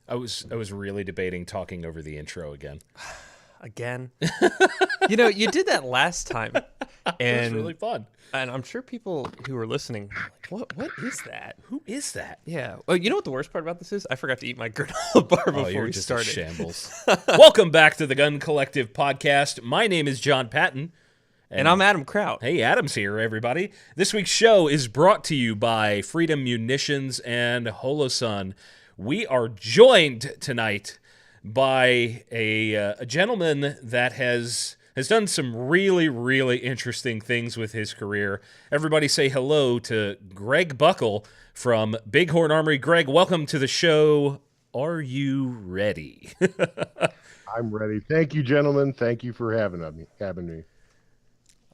I was really debating talking over the intro again. Again. You did that last time, It was really and fun. and I'm sure people who are listening are like, what is that? Who is that? Yeah. Oh, you know what the worst part about this is? I forgot to eat my granola bar Oh, before you're we just a started. shambles. Welcome back to the Gun Collective podcast. My name is John Patton. And I'm Adam Kraut. Hey, Adam's here, everybody. This week's show is brought to you by Freedom Munitions and Holosun. We are joined tonight by a gentleman that has done some really, really interesting things with his career. Everybody say hello to Greg Buchel from Big Horn Armory. Greg, welcome to the show. Are you ready? I'm ready. Thank you, gentlemen. Thank you for having me.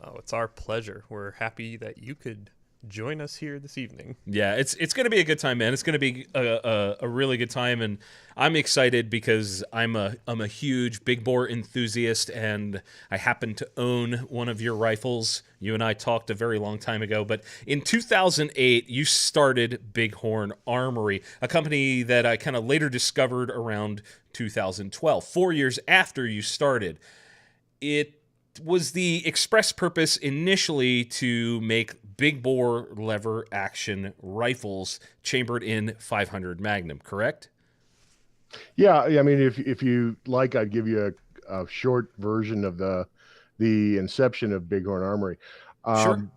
Oh, it's our pleasure. We're happy that you could join us here this evening. Yeah, it's going to be a good time, man. It's going to be a really good time, and I'm excited because I'm a huge big bore enthusiast, and I happen to own one of your rifles. You and I talked a very long time ago, but in 2008, you started Big Horn Armory, a company that I kind of later discovered around 2012, 4 years after you started. It was the express purpose initially to make big bore lever action rifles chambered in 500 Magnum, correct? Yeah, I mean, if you like, I'd give you a short version of the inception of Big Horn Armory. Sure.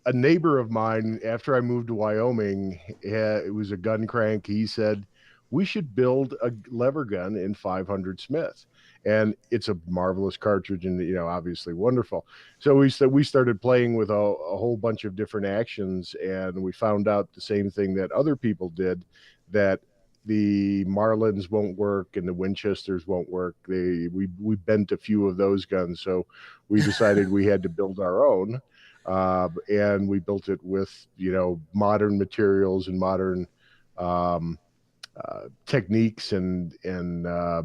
A neighbor of mine, after I moved to Wyoming, it was a gun crank. He said we should build a lever gun in 500 Smith, and it's a marvelous cartridge, and obviously wonderful. So we started playing with a whole bunch of different actions, and we found out the same thing that other people did, that the Marlins won't work and the Winchesters won't work. We bent a few of those guns, so we decided we had to build our own, and we built it with modern materials and modern um, techniques and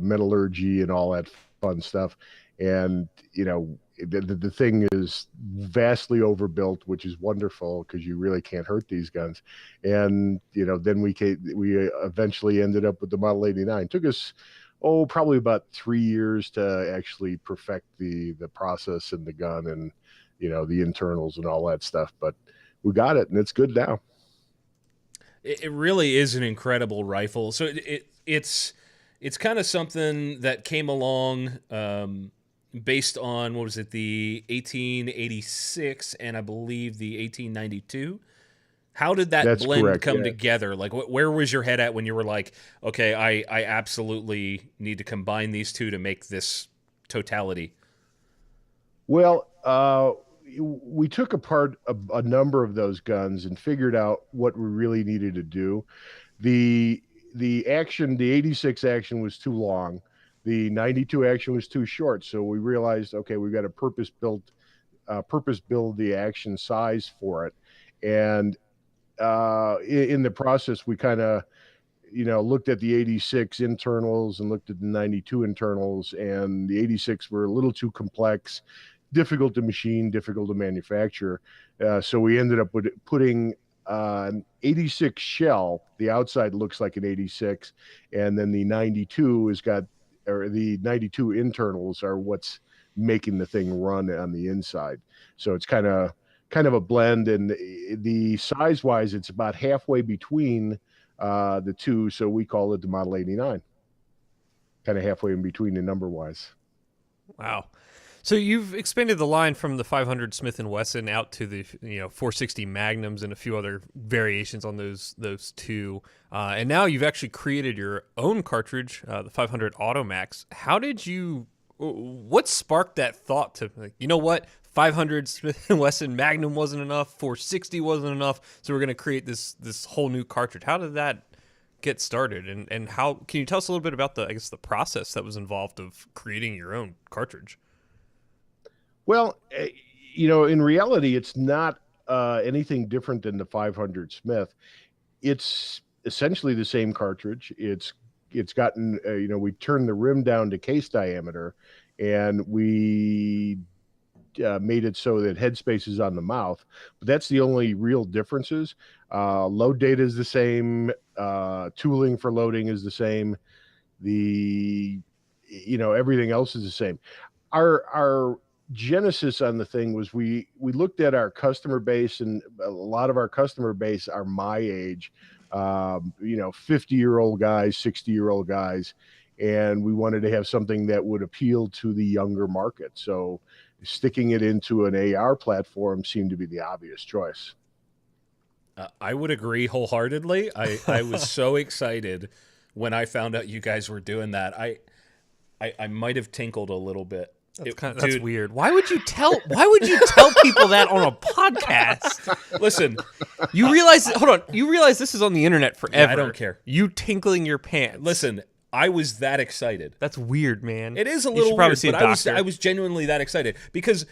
metallurgy and all that fun stuff. And the thing is vastly overbuilt, which is wonderful because you really can't hurt these guns. And then we eventually ended up with the Model 89. Took us probably about 3 years to actually perfect the process and the gun and the internals and all that stuff. But we got it, and it's good now. It really is an incredible rifle. So it's kind of something that came along based on, what was it, the 1886 and I believe the 1892. How did that That's blend correct. come Yeah. together? Like, where was your head at when you were like, okay, I absolutely need to combine these two to make this totality? Well, we took apart a number of those guns and figured out what we really needed to do. The the 86 action was too long. The 92 action was too short. So we realized, okay, we've got to purpose build the action size for it. And in the process, we kind of looked at the 86 internals and looked at the 92 internals, and the 86 were a little too complex, difficult to machine, difficult to manufacture. So we ended up with putting an 86 shell. The outside looks like an 86, and then the 92 the 92 internals are what's making the thing run on the inside. So it's kind of a blend, and the size wise, it's about halfway between the two. So we call it the Model 89, kind of halfway in between the number wise. Wow. So you've expanded the line from the 500 Smith & Wesson out to the 460 Magnums and a few other variations on those two, and now you've actually created your own cartridge, the 500 Automax. What sparked that thought to, like, you know what, 500 Smith & Wesson Magnum wasn't enough, 460 wasn't enough, so we're going to create this whole new cartridge? How did that get started, and how can you tell us a little bit about the process that was involved of creating your own cartridge? Well, in reality, it's not anything different than the 500 Smith. It's essentially the same cartridge. It's gotten, we turned the rim down to case diameter, and we made it so that headspace is on the mouth, but that's the only real differences. Load data is the same. Tooling for loading is the same. Everything else is the same. Our genesis on the thing was we looked at our customer base, and a lot of our customer base are my age, 50-year-old guys, 60-year-old guys, and we wanted to have something that would appeal to the younger market. So sticking it into an AR platform seemed to be the obvious choice. I would agree wholeheartedly. I was so excited when I found out you guys were doing that. I might have tinkled a little bit. That's weird. Why would you tell people that on a podcast? Listen, you realize this is on the internet forever. Yeah, I don't care. You tinkling your pants. Listen, I was that excited. That's weird, man. It is a little probably weird, see a but doctor. I was genuinely that excited because,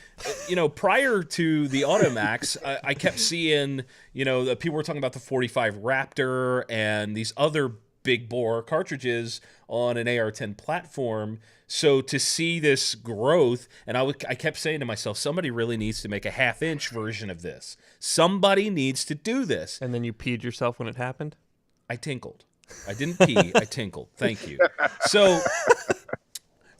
prior to the Automax, I kept seeing, the people were talking about the 45 Raptor and these other big bore cartridges on an AR-10 platform. So to see this growth, and I kept saying to myself, somebody really needs to make a half-inch version of this. Somebody needs to do this. And then you peed yourself when it happened? I tinkled. I didn't pee. I tinkled. Thank you. So,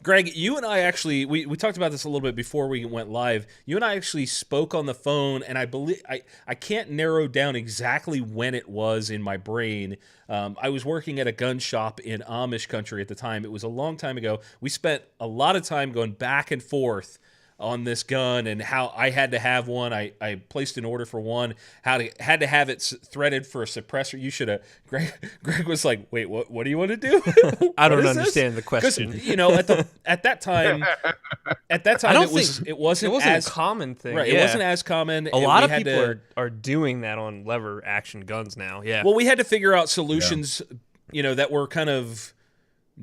Greg, you and I actually, we talked about this a little bit before we went live. You and I actually spoke on the phone, and I believe I can't narrow down exactly when it was in my brain. I was working at a gun shop in Amish country at the time. It was a long time ago. We spent a lot of time going back and forth on this gun and how I had to have one. I placed an order for one, had to have it threaded for a suppressor. You should have. Greg was like, "Wait, what do you want to do?" I don't understand the question. At that time, it wasn't as a common thing. Right, yeah. It wasn't as common. A lot of people are doing that on lever action guns now. Yeah. Well, we had to figure out solutions, that were kind of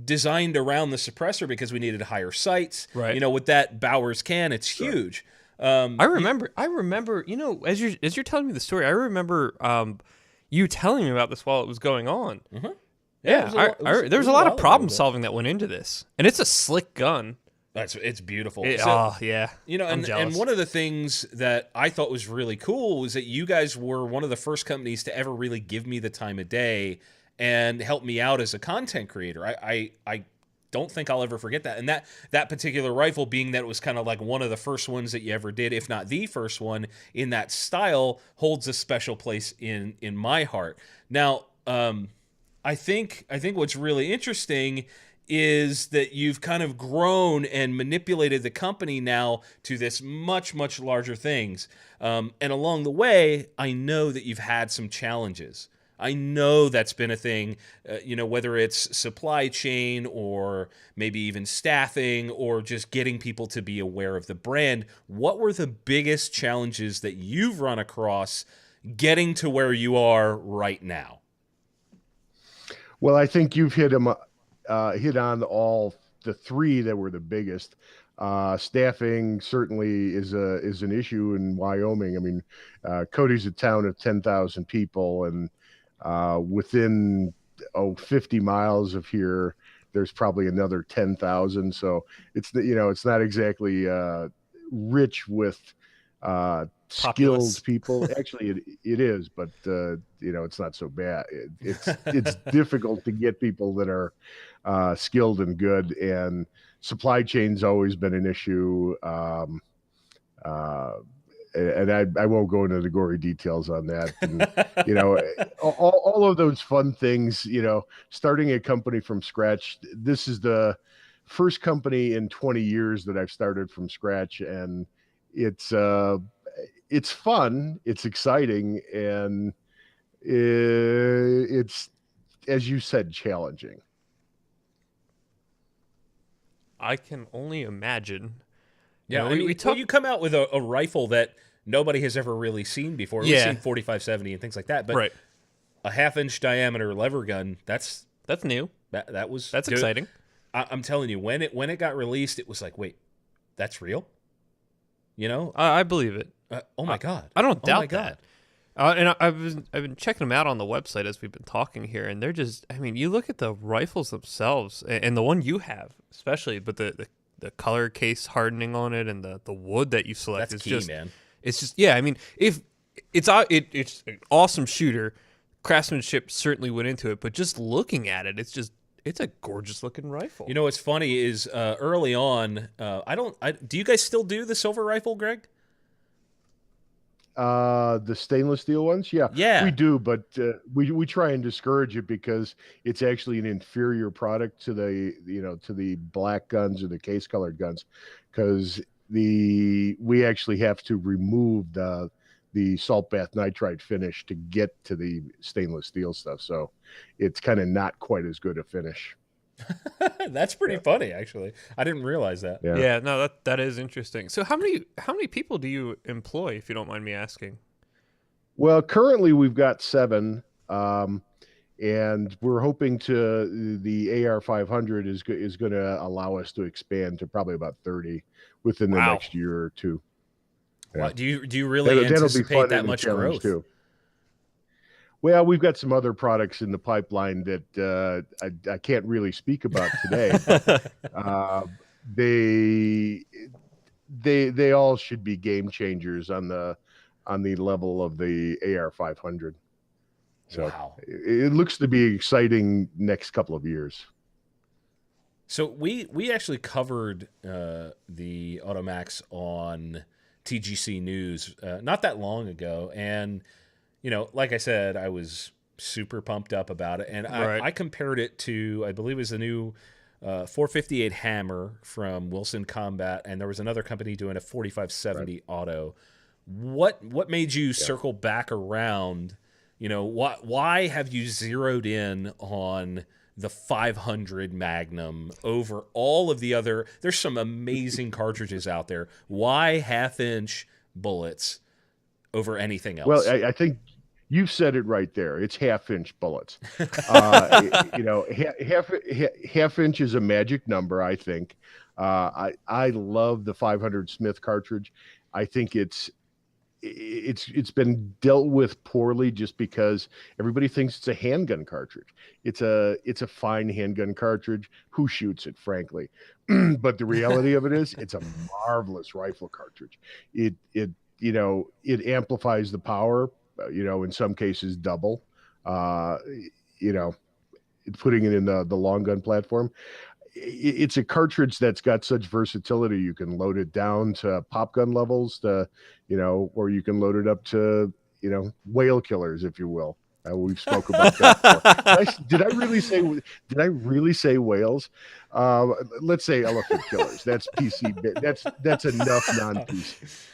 designed around the suppressor because we needed higher sights. Right. With that Bowers can, it's huge. I remember, as you're telling me the story, I remember you telling me about this while it was going on. Mm-hmm. Yeah, there was a lot of problem solving that went into this, and it's a slick gun. It's beautiful. Yeah. And one of the things that I thought was really cool was that you guys were one of the first companies to ever really give me the time of day and help me out as a content creator. I don't think I'll ever forget that. And that particular rifle, being that it was kind of like one of the first ones that you ever did, if not the first one in that style, holds a special place in my heart. Now, I think what's really interesting is that you've kind of grown and manipulated the company now to this much, much larger things. And along the way, I know that you've had some challenges. I know that's been a thing, whether it's supply chain or maybe even staffing or just getting people to be aware of the brand. What were the biggest challenges that you've run across getting to where you are right now? Well, I think you've hit on all the three that were the biggest. Staffing certainly is an issue in Wyoming. I mean, Cody's a town of 10,000 people, and within 50 miles of here, there's probably another 10,000. So it's not exactly rich with skilled people. Actually, it is, but it's not so bad. It's difficult to get people that are skilled and good, and supply chain's always been an issue. And I won't go into the gory details on that. And, all of those fun things, starting a company from scratch. This is the first company in 20 years that I've started from scratch, and it's fun, it's exciting, and it's, as you said, challenging. I can only imagine. Yeah, you come out with a rifle that nobody has ever really seen before. We've seen 4570 and things like that, but a half-inch diameter lever gun, that's new. That's exciting. I'm telling you, when it got released, it was like, wait, that's real? I believe it. Oh my God. I don't doubt that. And I've been checking them out on the website as we've been talking here, and they're just, you look at the rifles themselves, and the one you have especially, but the color case hardening on it and the wood that you select That's is key, just man. It's just I mean, if it's an awesome shooter, craftsmanship certainly went into it, but just looking at it, it's a gorgeous looking rifle. You know what's funny is early on, do you guys still do the silver rifle, Greg? The stainless steel ones, Yeah. we do, but we try and discourage it because it's actually an inferior product to the black guns or the case colored guns, because we actually have to remove the salt bath nitride finish to get to the stainless steel stuff, so it's kind of not quite as good a finish. That's pretty funny, actually. I didn't realize that. Yeah, no, that is interesting. So how many people do you employ, if you don't mind me asking? Well, currently we've got 7, and we're hoping the AR 500 is going to allow us to expand to probably about 30 within the next year or two. Yeah. Wow. Do you really anticipate that much growth? Too. Well, we've got some other products in the pipeline that I can't really speak about today. They all should be game changers on the level of the AR 500. So wow. It looks to be exciting next couple of years. So we actually covered the Automax on TGC News not that long ago, and like I said, I was super pumped up about it, and I compared it to, I believe it was the new 458 Hammer from Wilson Combat, and there was another company doing a 4570 Auto. What made you circle back around? Why have you zeroed in on the 500 Magnum over all of the other? There's some amazing cartridges out there. Why half-inch bullets over anything else? Well, I think you've said it right there. It's half-inch bullets. Half inch is a magic number, I think. I love the 500 Smith cartridge. I think it's been dealt with poorly just because everybody thinks it's a handgun cartridge. It's a fine handgun cartridge. Who shoots it, frankly? But the reality of it is, it's a marvelous rifle cartridge. It amplifies the power, in some cases double, putting it in the long gun platform. It's a cartridge that's got such versatility. You can load it down to pop gun levels, or you can load it up to, whale killers, if you will. We've spoke about that. Did I really say whales? Let's say elephant killers. That's PC. That's enough non-PC.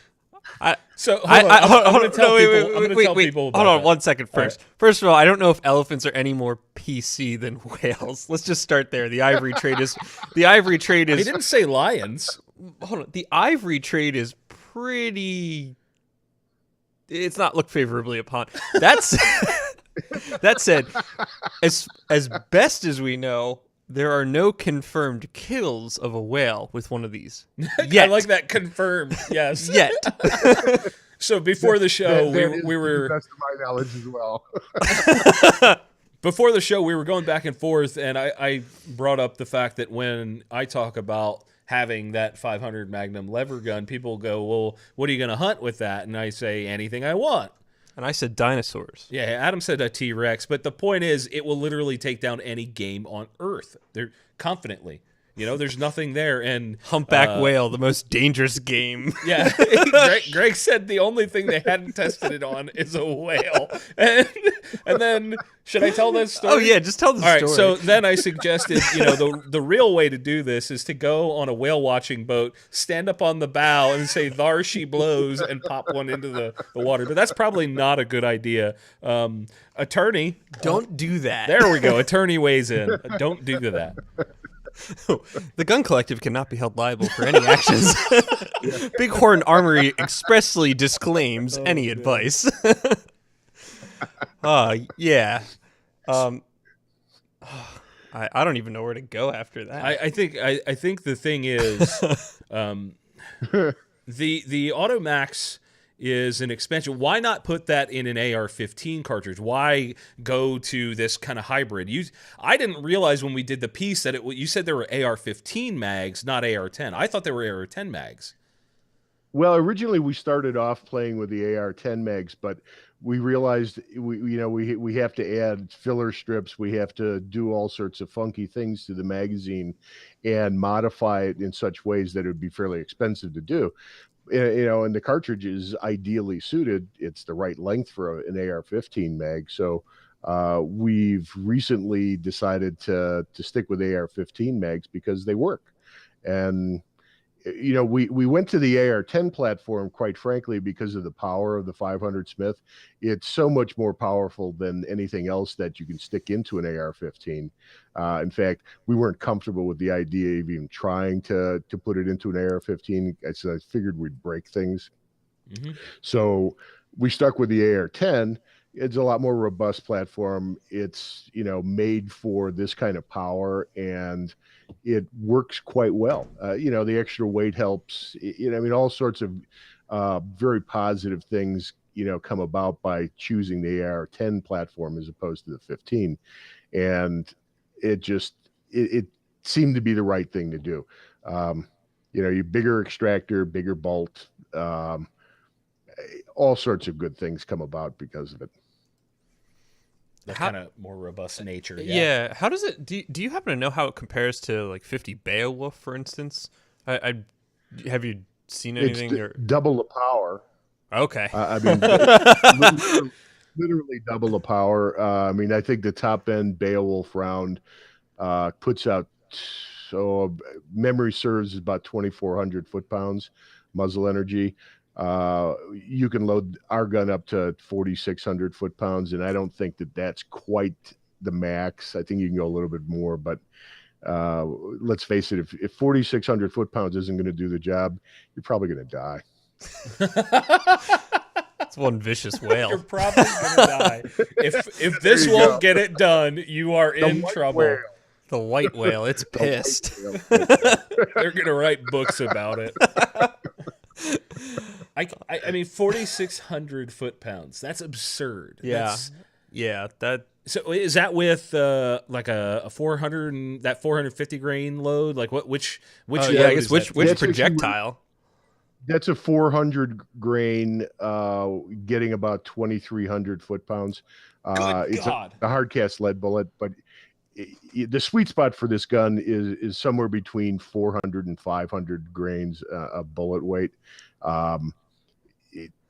I'm going to tell people. Hold on 1 second first. Right. First of all, I don't know if elephants are any more PC than whales. Let's just start there. The ivory trade is. He didn't say lions. Hold on. The ivory trade is pretty. It's not looked favorably upon. That said, as best as we know, there are no confirmed kills of a whale with one of these. Yet. I like that confirmed. Yes. Yet. So before the show, we were. Best of my knowledge as well. Before the show, we were going back and forth, and I brought up the fact that when I talk about having that 500 Magnum lever gun, people go, "Well, what are you going to hunt with that?" And I say, "Anything I want." And I said dinosaurs. Yeah, Adam said a T-Rex, but the point is, it will literally take down any game on Earth. They're confidently. There's nothing there. And humpback whale, the most dangerous game. Yeah, Greg said the only thing they hadn't tested it on is a whale. And then, should I tell this story? Oh yeah, just tell the story. All right, so then I suggested, the real way to do this is to go on a whale watching boat, stand up on the bow, and say "Thar she blows" and pop one into the water. But that's probably not a good idea. Attorney, don't do that. There we go. Attorney weighs in. Don't do that. The Gun Collective cannot be held liable for any actions. Big Horn Armory expressly disclaims any advice. Yeah. I don't even know where to go after that. I think the thing is, the Automax is an expansion. Why not put that in an AR-15 cartridge? Why go to this kind of hybrid? I didn't realize when we did the piece that you said there were AR-15 mags, not AR-10. I thought there were AR-10 mags. Well, originally we started off playing with the AR-10 mags, but we realized we have to add filler strips. We have to do all sorts of funky things to the magazine and modify it in such ways that it would be fairly expensive to do. And the cartridge is ideally suited. It's the right length for an AR-15 mag. So we've recently decided to stick with AR-15 mags because they work. And we went to the AR-10 platform, quite frankly, because of the power of the 500 Smith. It's so much more powerful than anything else that you can stick into an AR-15. In fact, we weren't comfortable with the idea of even trying to put it into an AR-15. So I figured we'd break things. Mm-hmm. So we stuck with the AR-10. It's a lot more robust platform. It's, made for this kind of power, and it works quite well. The extra weight helps. All sorts of very positive things, come about by choosing the AR-10 platform as opposed to the 15. And it seemed to be the right thing to do. Your bigger extractor, bigger bolt, all sorts of good things come about because of it. The kind of more robust nature. Yeah. How does it? Do you happen to know how it compares to like 50 Beowulf, for instance? Have you seen anything? It's double the power. Okay. Literally double the power. I think the top end Beowulf round puts out, so memory serves, about 2,400 foot-pounds muzzle energy. You can load our gun up to 4,600 foot-pounds, and I don't think that's quite the max. I think you can go a little bit more, but let's face it, if 4,600 foot-pounds isn't going to do the job, you're probably going to die. It's one vicious whale. You're probably going to die. If this won't get it done, you are in trouble. Whale. The white whale, it's pissed. They're going to write books about it. I mean, 4,600 foot-pounds. That's absurd. Yeah. So is that with like a 400 and that 450 grain load? Like which projectile? That's a 400 grain, getting about 2,300 foot-pounds. It's a hard cast lead bullet, but the sweet spot for this gun is somewhere between 400 and 500 grains of bullet weight.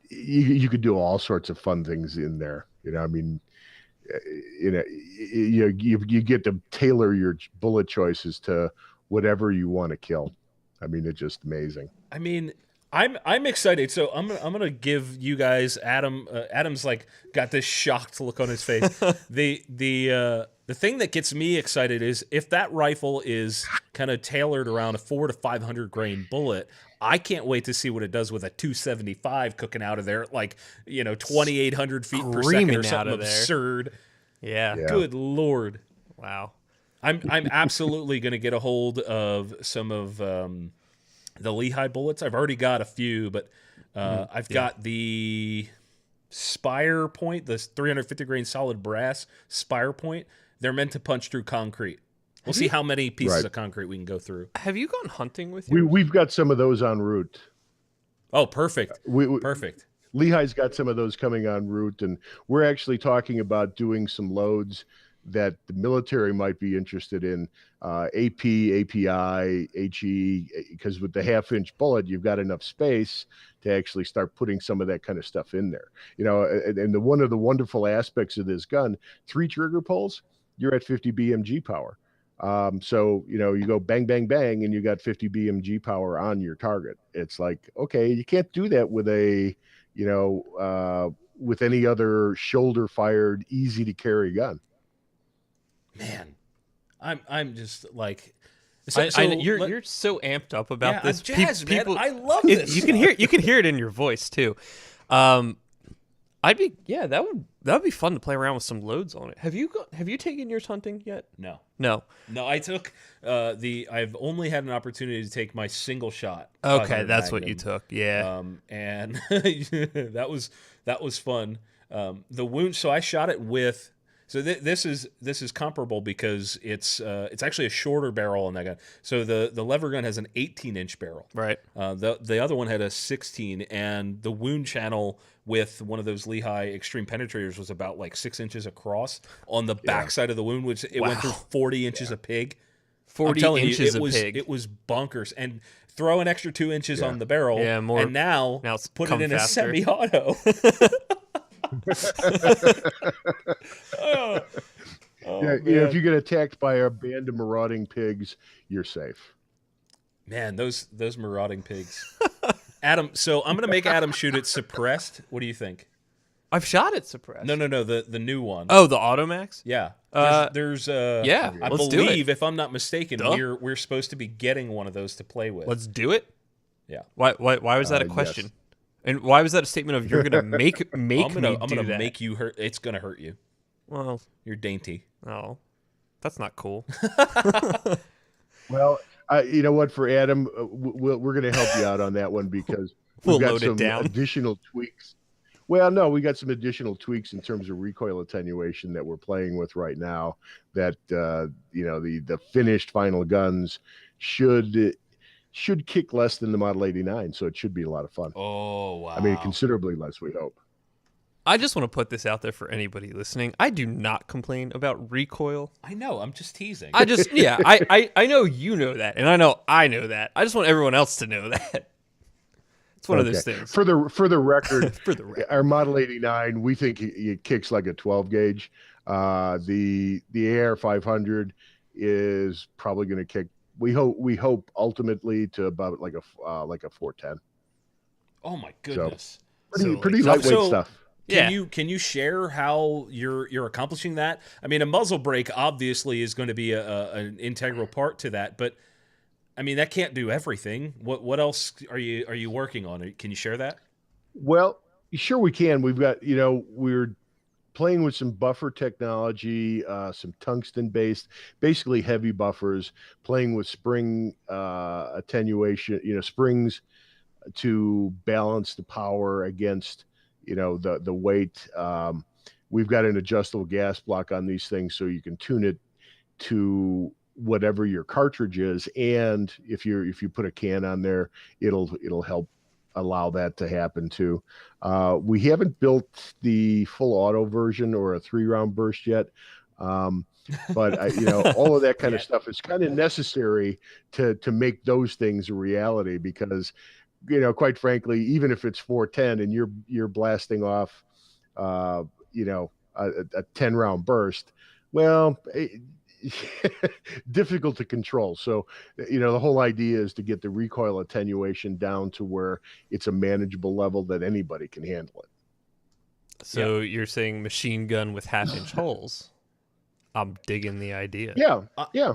You could do all sorts of fun things in there. You get to tailor your bullet choices to whatever you want to kill. It's just amazing. I'm excited. So I'm gonna give you guys Adam's like got this shocked look on his face. The thing that gets me excited is if that rifle is kind of tailored around a 400 to 500 grain bullet. I can't wait to see what it does with a 275 cooking out of there, like 2,800 feet per second or something absurd. Yeah. Good Lord. Wow. I'm absolutely going to get a hold of some of the Lehigh bullets. I've already got a few, but I've got the Spire Point, the 350 grain solid brass Spire Point. They're meant to punch through concrete. We'll see how many pieces of concrete we can go through. Have you gone hunting with you? We've got some of those en route. Oh, perfect. Perfect. Lehigh's got some of those coming en route, and we're actually talking about doing some loads that the military might be interested in, AP, API, HE, because with the half-inch bullet, you've got enough space to actually start putting some of that kind of stuff in there. And one of the wonderful aspects of this gun, 3 trigger pulls, you're at 50 BMG power. So, you go bang, bang, bang, and you got 50 BMG power on your target. It's like, okay, you can't do that with with any other shoulder fired, easy to carry gun. Man, I'm just like, you're so amped up about this. I'm jazzed, man. I love this. You can hear it in your voice too. That That'd be fun to play around with some loads on it. Have you taken yours hunting yet? No. No. I took I've only had an opportunity to take my single shot. Okay, that's Magnum. what you took. Yeah. And that was fun. The wound. So I shot it with. So this is comparable because it's actually a shorter barrel on that gun. So the lever gun has an 18-inch barrel. Right. The other one had a 16, and the wound channel with one of those Lehigh Extreme Penetrators was about like 6 inches across on the backside of the wound, which it went through 40 inches of pig. 40 inches of pig. It was bonkers. And throw an extra 2 inches on the barrel. Yeah, more. And now it's put it in faster. a semi-auto. If you get attacked by a band of marauding pigs, you're safe. Man, those marauding pigs. Adam, so I'm gonna make Adam shoot it suppressed. What do you think? I've shot it suppressed. No, the new one. Oh, the Automax? Yeah. There's yeah, I let's do believe, it. if I'm not mistaken, we're supposed to be getting one of those to play with. Let's do it. Yeah. Why was that a question? Yes. And why was that a statement of you're gonna make I'm me gonna do that? make you hurt. It's gonna hurt you. Well, You're dainty. oh, that's not cool. Well, you know what? For Adam, we're going to help you out on that one because We'll we've got load it some down. additional tweaks. Well, no, we got some additional tweaks in terms of recoil attenuation that we're playing with right now. That the finished final guns should kick less than the Model 89, so it should be a lot of fun. Oh wow! I mean, considerably less, we hope. I just want to put this out there for anybody listening. I do not complain about recoil. I know. I'm just teasing. I just I know you know that, and I know that. I just want everyone else to know that. It's one of those things. For the record, For the record. our Model 89, we think it kicks like a 12 gauge. The AR 500 is probably going to kick. We hope ultimately to about like a 410. Oh my goodness! Pretty lightweight stuff. Can you share how you're accomplishing that? I mean, a muzzle brake obviously is going to be an integral part to that, but I mean that can't do everything. What else are you working on? Can you share that? Well, sure we can. We've got we're playing with some buffer technology, some tungsten based, basically heavy buffers. Playing with spring attenuation, springs to balance the power against the weight. We've got an adjustable gas block on these things, so you can tune it to whatever your cartridge is, and if you put a can on there, it'll help allow that to happen too. We haven't built the full auto version or a 3-round burst yet, but all of that kind of stuff is kind of necessary to make those things a reality, because quite frankly, even if it's 410 and you're blasting off, a 10-round burst, well, difficult to control. So, the whole idea is to get the recoil attenuation down to where it's a manageable level that anybody can handle it. So you're saying machine gun with 1/2-inch holes? I'm digging the idea. Yeah.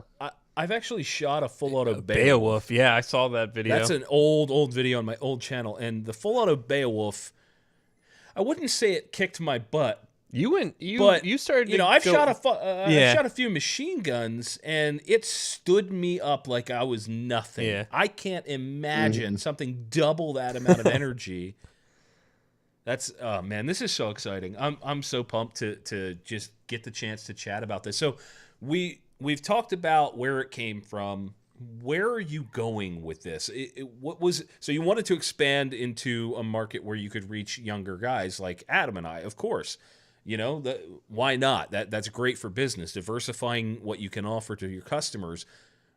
I've actually shot a full auto Beowulf. Yeah, I saw that video. That's an old video on my old channel, and the full auto Beowulf, I wouldn't say it kicked my butt. You started. I've shot a few machine guns, and it stood me up like I was nothing. Yeah. I can't imagine something double that amount of energy. That's man, this is so exciting. I'm so pumped to just get the chance to chat about this. So we've talked about where it came from. Where are you going with this? So you wanted to expand into a market where you could reach younger guys like Adam and I, of course. Why not? That's great for business, diversifying what you can offer to your customers.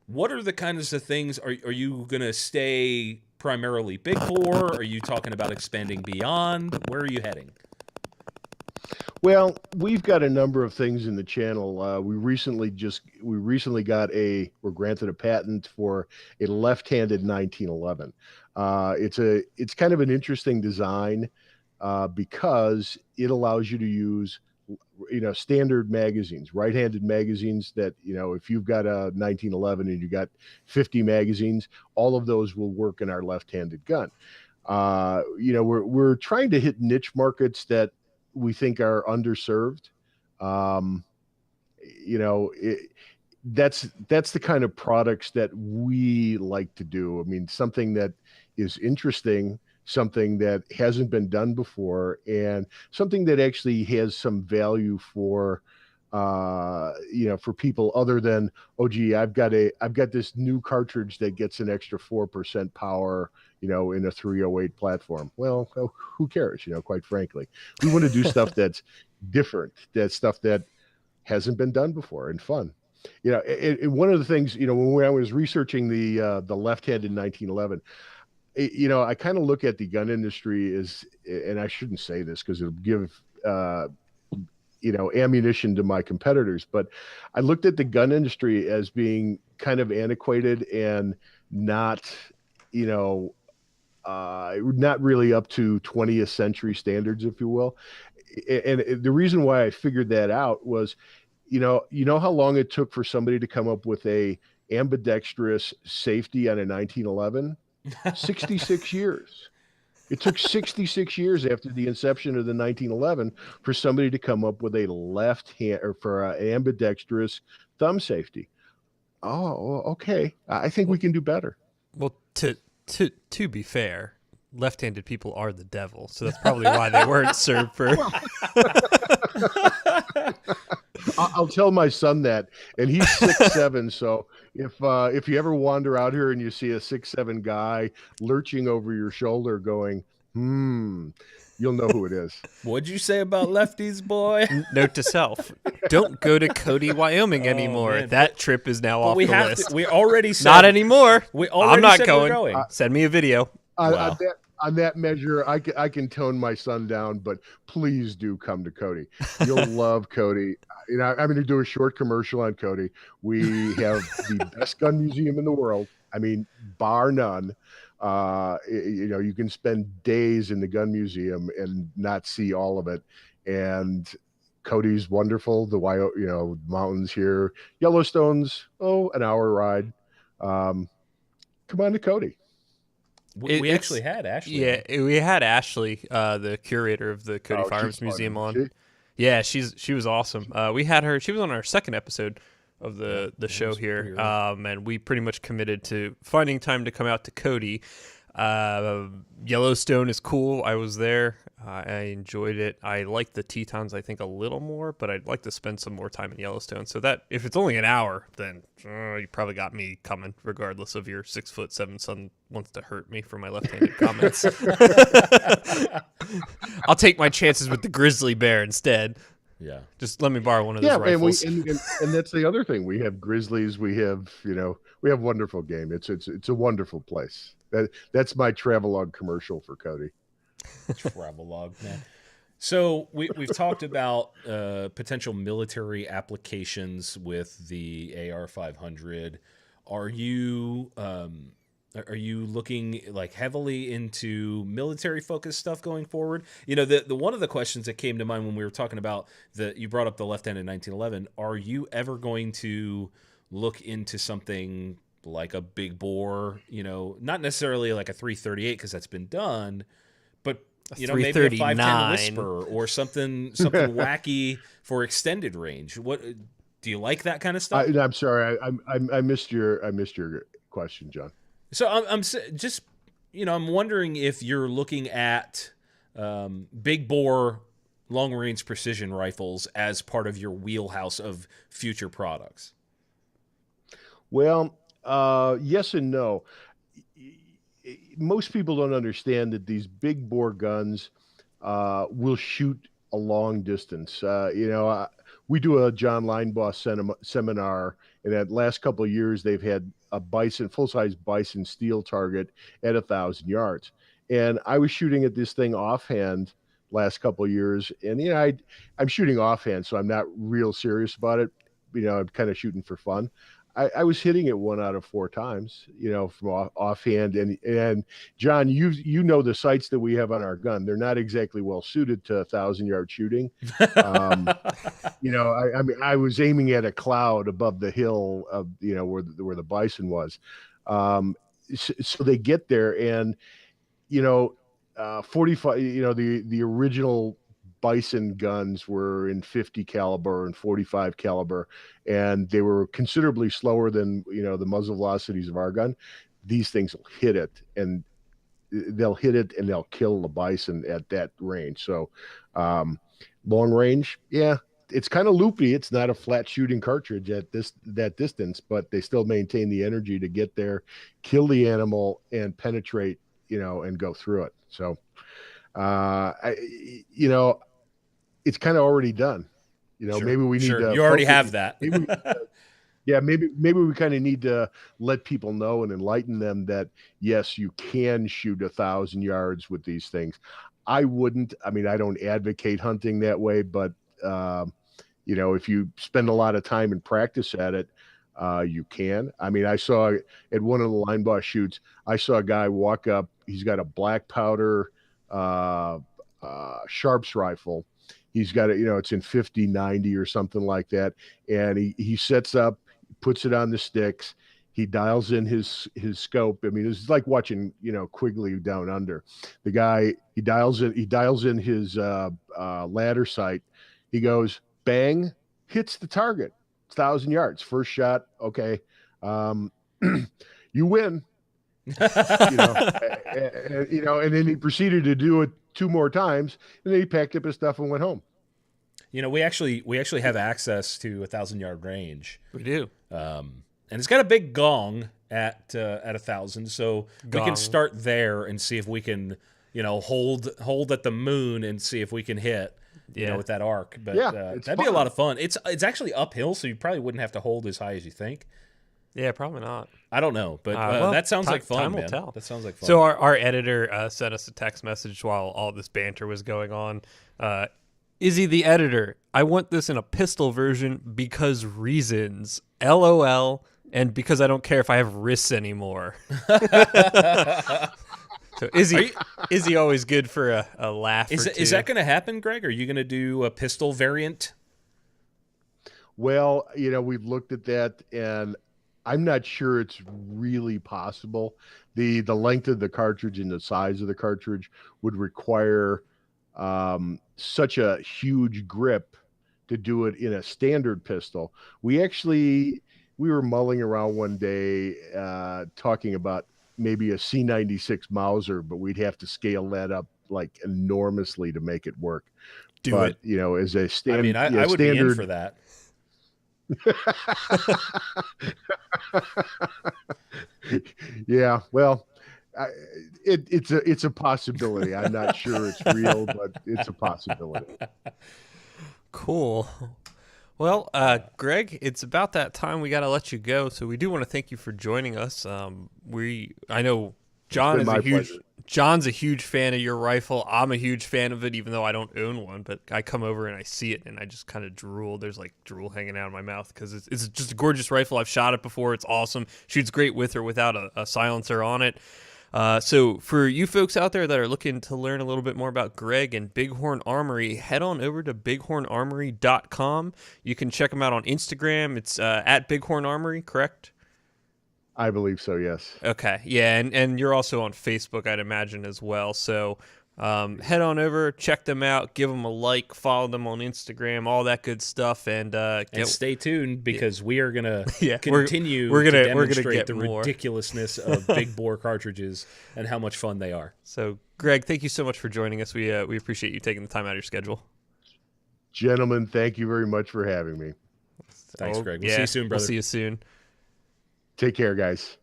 What are the kinds of things? Are you going to stay primarily big bore? Are you talking about expanding beyond? Where are you heading? Well, we've got a number of things in the channel. We recently were granted a patent for a left-handed 1911. It's kind of an interesting design because it allows you to use standard magazines, right-handed magazines that, if you've got a 1911 and you got 50 magazines, all of those will work in our left-handed gun. We're trying to hit niche markets that we think are underserved. Um, you know, that's the kind of products that we like to do. I mean, something that is interesting, something that hasn't been done before, and something that actually has some value for for people other than, oh gee, I've got this new cartridge that gets an extra 4% power, in a 308 platform. Well, who cares? Quite frankly, we want to do stuff that's different, that's stuff that hasn't been done before and fun. One of the things, when I was researching the left hand in 1911, I kind of look at the gun industry as, and I shouldn't say this because it'll give ammunition to my competitors, but I looked at the gun industry as being kind of antiquated and not not really up to 20th century standards, if you will. And the reason why I figured that out was, how long it took for somebody to come up with a ambidextrous safety on a 1911? 66 years. It took 66 years after the inception of the 1911 for somebody to come up with a left hand, or for an ambidextrous thumb safety. Oh, okay. I think we can do better. Well, to be fair, left-handed people are the devil, so that's probably why they weren't served for. I'll tell my son that, and he's 6'7". So if you ever wander out here and you see a 6'7" guy lurching over your shoulder, going, you'll know who it is. What'd you say about lefties, boy? Note to self: don't go to Cody, Wyoming anymore. Man. That trip is now off the list. We already said not anymore. I'm not said going. We're going. Send me a video. Wow. On that measure, I can tone my son down, but please do come to Cody. You'll love Cody. I'm going to do a short commercial on Cody. We have the best gun museum in the world. I mean, bar none. You can spend days in the gun museum and not see all of it. And Cody's wonderful. The mountains here, Yellowstone's an hour ride. Come on to Cody. We actually had Ashley. Yeah, we had Ashley, the curator of the Cody Firearms Museum, on. Yeah, she was awesome. We had her. She was on our second episode of the show here, and we pretty much committed to finding time to come out to Cody. Yellowstone is cool. I was there. I enjoyed it. I like the Tetons, I think, a little more, but I'd like to spend some more time in Yellowstone. So that if it's only an hour, then you probably got me coming, regardless of your 6'7" son wants to hurt me for my left-handed comments. I'll take my chances with the grizzly bear instead. Yeah, just let me borrow one of those rifles. And that's the other thing. We have grizzlies. We have wonderful game. It's a wonderful place. That's my travelogue commercial for Cody. Travelogue, man. So we've talked about potential military applications with the AR-500. Are you looking like heavily into military focused stuff going forward? The one of the questions that came to mind when we were talking about you brought up the left hand in 1911. Are you ever going to look into something like a big bore? Not necessarily like a 338 because that's been done, but maybe a 510 Whisper or something wacky for extended range. What do you like that kind of stuff? I'm sorry, I missed your question, John. So I'm just I'm wondering if you're looking at big bore long range precision rifles as part of your wheelhouse of future products. Well, yes and no. Most people don't understand that these big bore guns will shoot a long distance. We do a John Linebaugh seminar, and that last couple of years they've had a full-size Bison steel target at 1,000 yards. And I was shooting at this thing offhand last couple of years, and I'm shooting offhand, so I'm not real serious about it. I'm kind of shooting for fun. I was hitting it 1 out of 4 times, from offhand. And John, you know the sights that we have on our gun. They're not exactly well suited to 1,000-yard shooting. I was aiming at a cloud above the hill of, where the Bison was. So they get there, and 45. The original Bison guns were in 50 caliber and 45 caliber, and they were considerably slower than, the muzzle velocities of our gun. These things will hit it, and they'll kill the bison at that range. So long range, yeah, it's kind of loopy. It's not a flat shooting cartridge at that distance, but they still maintain the energy to get there, kill the animal, and penetrate, and go through it. So it's kind of already done. Sure, maybe we need to. You already have that. Maybe we kind of need to let people know and enlighten them that yes, you can shoot 1,000 yards with these things. I wouldn't. I mean, I don't advocate hunting that way, but if you spend a lot of time and practice at it, you can. I mean, I saw at one of the line boss shoots, I saw a guy walk up. He's got a black powder Sharps rifle. He's got it, it's in 50-90 or something like that. And he sets up, puts it on the sticks. He dials in his scope. I mean, it's like watching, Quigley Down Under. The guy, he dials in his ladder sight. He goes, bang, hits the target. It's 1,000 yards. First shot. Okay. You win. And then he proceeded to do it 2 more times, and then he packed up his stuff and went home. We actually have access to 1,000-yard range. We do. And it's got a big gong at 1,000, so we can start there and see if we can, hold at the moon and see if we can hit, with that arc. But that'd be a lot of fun. It's actually uphill, so you probably wouldn't have to hold as high as you think. Yeah, probably not. I don't know, but that sounds like fun, man. Tell. That sounds like fun. So our editor sent us a text message while all this banter was going on. Izzy the editor, I want this in a pistol version because reasons. LOL, and because I don't care if I have wrists anymore. So Izzy always good for a laugh. Is that going to happen, Greg? Are you going to do a pistol variant? Well, we've looked at that, and I'm not sure it's really possible. The length of the cartridge and the size of the cartridge would require such a huge grip to do it in a standard pistol. We were mulling around one day talking about maybe a C96 Mauser, but we'd have to scale that up like enormously to make it work. But as a standard, I would be in for that. Yeah, well, it's a possibility. I'm not sure it's real, but it's a possibility. Cool. Well, Greg, it's about that time we got to let you go. So we do want to thank you for joining us. I know John's a huge fan of your rifle. I'm a huge fan of it, even though I don't own one. But I come over and I see it, and I just kind of drool. There's like drool hanging out of my mouth because it's just a gorgeous rifle. I've shot it before. It's awesome. Shoots great with or without a silencer on it. So for you folks out there that are looking to learn a little bit more about Greg and Big Horn Armory, head on over to bighornarmory.com. You can check them out on Instagram. It's at Big Horn Armory, correct? I believe so, yes. Okay, yeah, and you're also on Facebook, I'd imagine, as well. So head on over, check them out, give them a like, follow them on Instagram, all that good stuff, and stay tuned because we are gonna continue to demonstrate the ridiculousness of big bore cartridges and how much fun they are. So, Greg, thank you so much for joining us. We appreciate you taking the time out of your schedule. Gentlemen, thank you very much for having me. Thanks, Greg. We'll see you soon, brother. We'll see you soon. Take care, guys.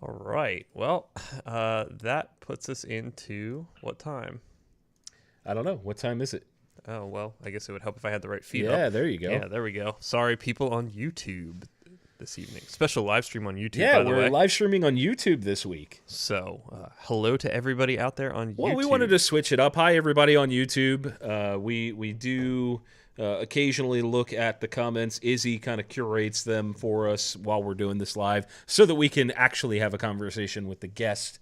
All right. Well, that puts us into what time? I don't know. What time is it? Oh, well, I guess it would help if I had the right feed up. Yeah, there you go. Yeah, there we go. Sorry, people on YouTube this evening. Special live stream on YouTube, yeah, by the way. we're live streaming on YouTube this week. So, hello to everybody out there on YouTube. Well, we wanted to switch it up. Hi, everybody on YouTube. We do... occasionally look at the comments. Izzy kind of curates them for us while we're doing this live so that we can actually have a conversation with the guest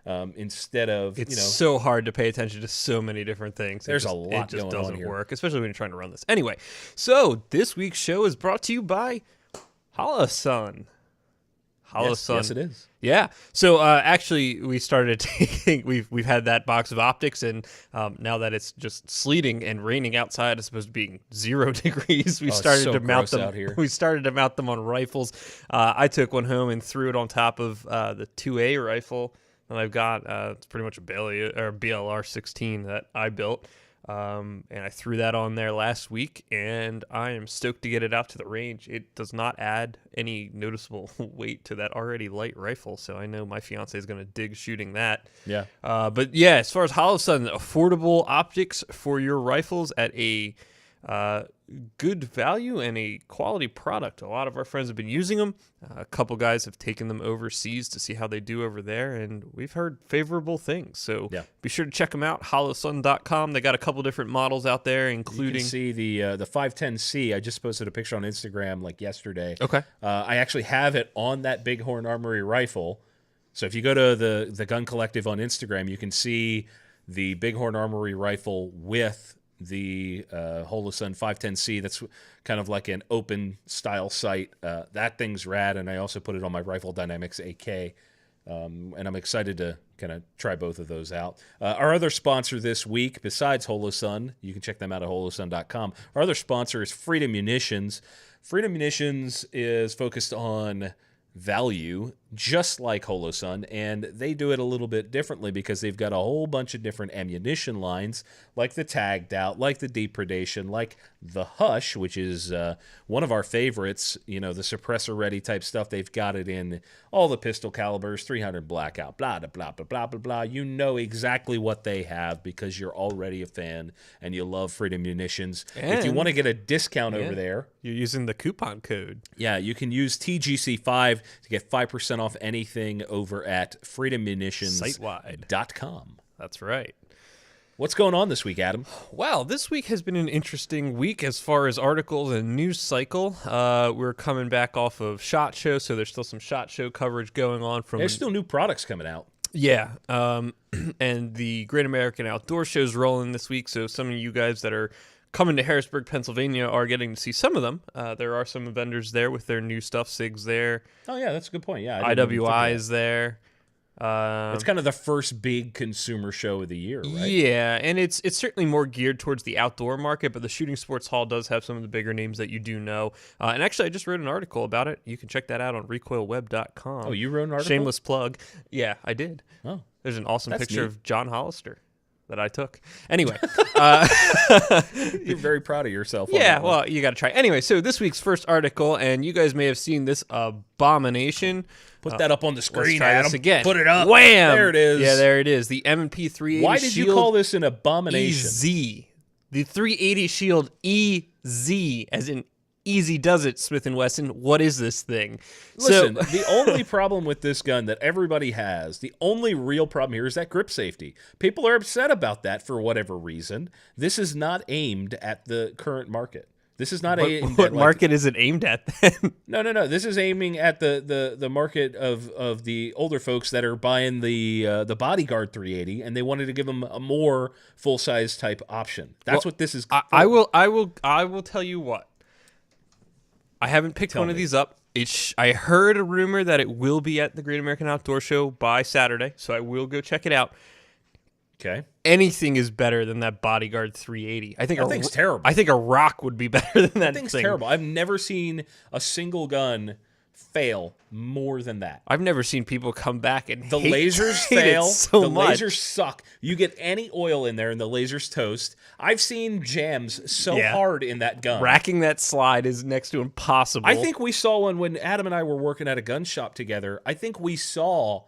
instead of, it's so hard to pay attention to so many different things. There's a lot going on here. It just doesn't work, especially when you're trying to run this. Anyway, so this week's show is brought to you by Holosun. Holosun. Yes, it is. Yeah. So actually, we started taking. We've had that box of optics, and now that it's just sleeting and raining outside, as opposed to being 0 degrees, we started to mount them out here. We started to mount them on rifles. I took one home and threw it on top of the 2A rifle that I've got. It's pretty much a BLR 16 that I built. And I threw that on there last week, and I am stoked to get it out to the range. It does not add any noticeable weight to that already light rifle, so I know my fiance is going to dig shooting that. Yeah. But yeah, as far as Holosun, affordable optics for your rifles at a good value and a quality product. A lot of our friends have been using them. A couple guys have taken them overseas to see how they do over there, and we've heard favorable things. So be sure to check them out, holosun.com. They got a couple different models out there, including... You can see the 510C. I just posted a picture on Instagram like yesterday. Okay. I actually have it on that Big Horn Armory rifle. So if you go to the Gun Collective on Instagram, you can see the Big Horn Armory rifle with the Holosun 510C. That's kind of like an open style sight. That thing's rad, and I also put it on my Rifle Dynamics AK, and I'm excited to kind of try both of those out. Our other sponsor this week, besides Holosun, you can check them out at holosun.com. Our other sponsor is Freedom Munitions. Freedom Munitions is focused on value, just like Holosun, and they do it a little bit differently because they've got a whole bunch of different ammunition lines, like the Tagged Out, like the Depredation, like the Hush, which is one of our favorites, the suppressor ready type stuff. They've got it in all the pistol calibers, 300 Blackout, blah, blah, blah, blah, blah, blah, blah. You know exactly what they have because you're already a fan and you love Freedom Munitions. And if you want to get a discount over there, you're using the coupon code. Yeah, you can use TGC5 to get 5% off anything over at freedommunitions.com. That's right. What's going on this week, Adam? Well, this week has been an interesting week as far as articles and news cycle. We're coming back off of SHOT Show, so there's still some SHOT Show coverage going on. There's still new products coming out. Yeah, and the Great American Outdoor Show's rolling this week, so some of you guys that are coming to Harrisburg, Pennsylvania are getting to see some of them. There are some vendors there with their new stuff. SIG's there. Oh, yeah, that's a good point. Yeah, IWI is there. It's kind of the first big consumer show of the year, right? Yeah, and it's certainly more geared towards the outdoor market, but the Shooting Sports Hall does have some of the bigger names that you do know. And actually, I just wrote an article about it. You can check that out on recoilweb.com. Oh, you wrote an article? Shameless plug. Yeah, I did. Oh, there's an awesome picture neat of John Hollister that I took. Anyway. You're very proud of yourself. Yeah, well, you got to try. Anyway, so this week's first article, and you guys may have seen this abomination. Put that up on the screen, let's try Adam. this again. Put it up. Wham! There it is. Yeah, there it is. The M&P 380 Why did you call this an abomination? EZ. The 380 Shield EZ, as in easy does it, Smith & Wesson. What is this thing? Listen, the only problem with this gun that everybody has, the only real problem here is that grip safety. People are upset about that for whatever reason. This is not aimed at the current market. This is not aimed what at market is it aimed at then? No. This is aiming at the market of the older folks that are buying the Bodyguard 380, and they wanted to give them a more full size type option. That's what this is. I will tell you what. I haven't picked one of these up. I heard a rumor that it will be at the Great American Outdoor Show by Saturday, so I will go check it out. Okay. Anything is better than that Bodyguard 380. I think that thing's terrible. I think a rock would be better than that thing's thing. terrible. I've never seen a single gun fail more than that. I've never seen people come back and the lasers fail. So much. Lasers suck. You get any oil in there and the lasers toast. I've seen jams so hard in that gun. Racking that slide is next to impossible. I think we saw one when Adam and I were working at a gun shop together. I think we saw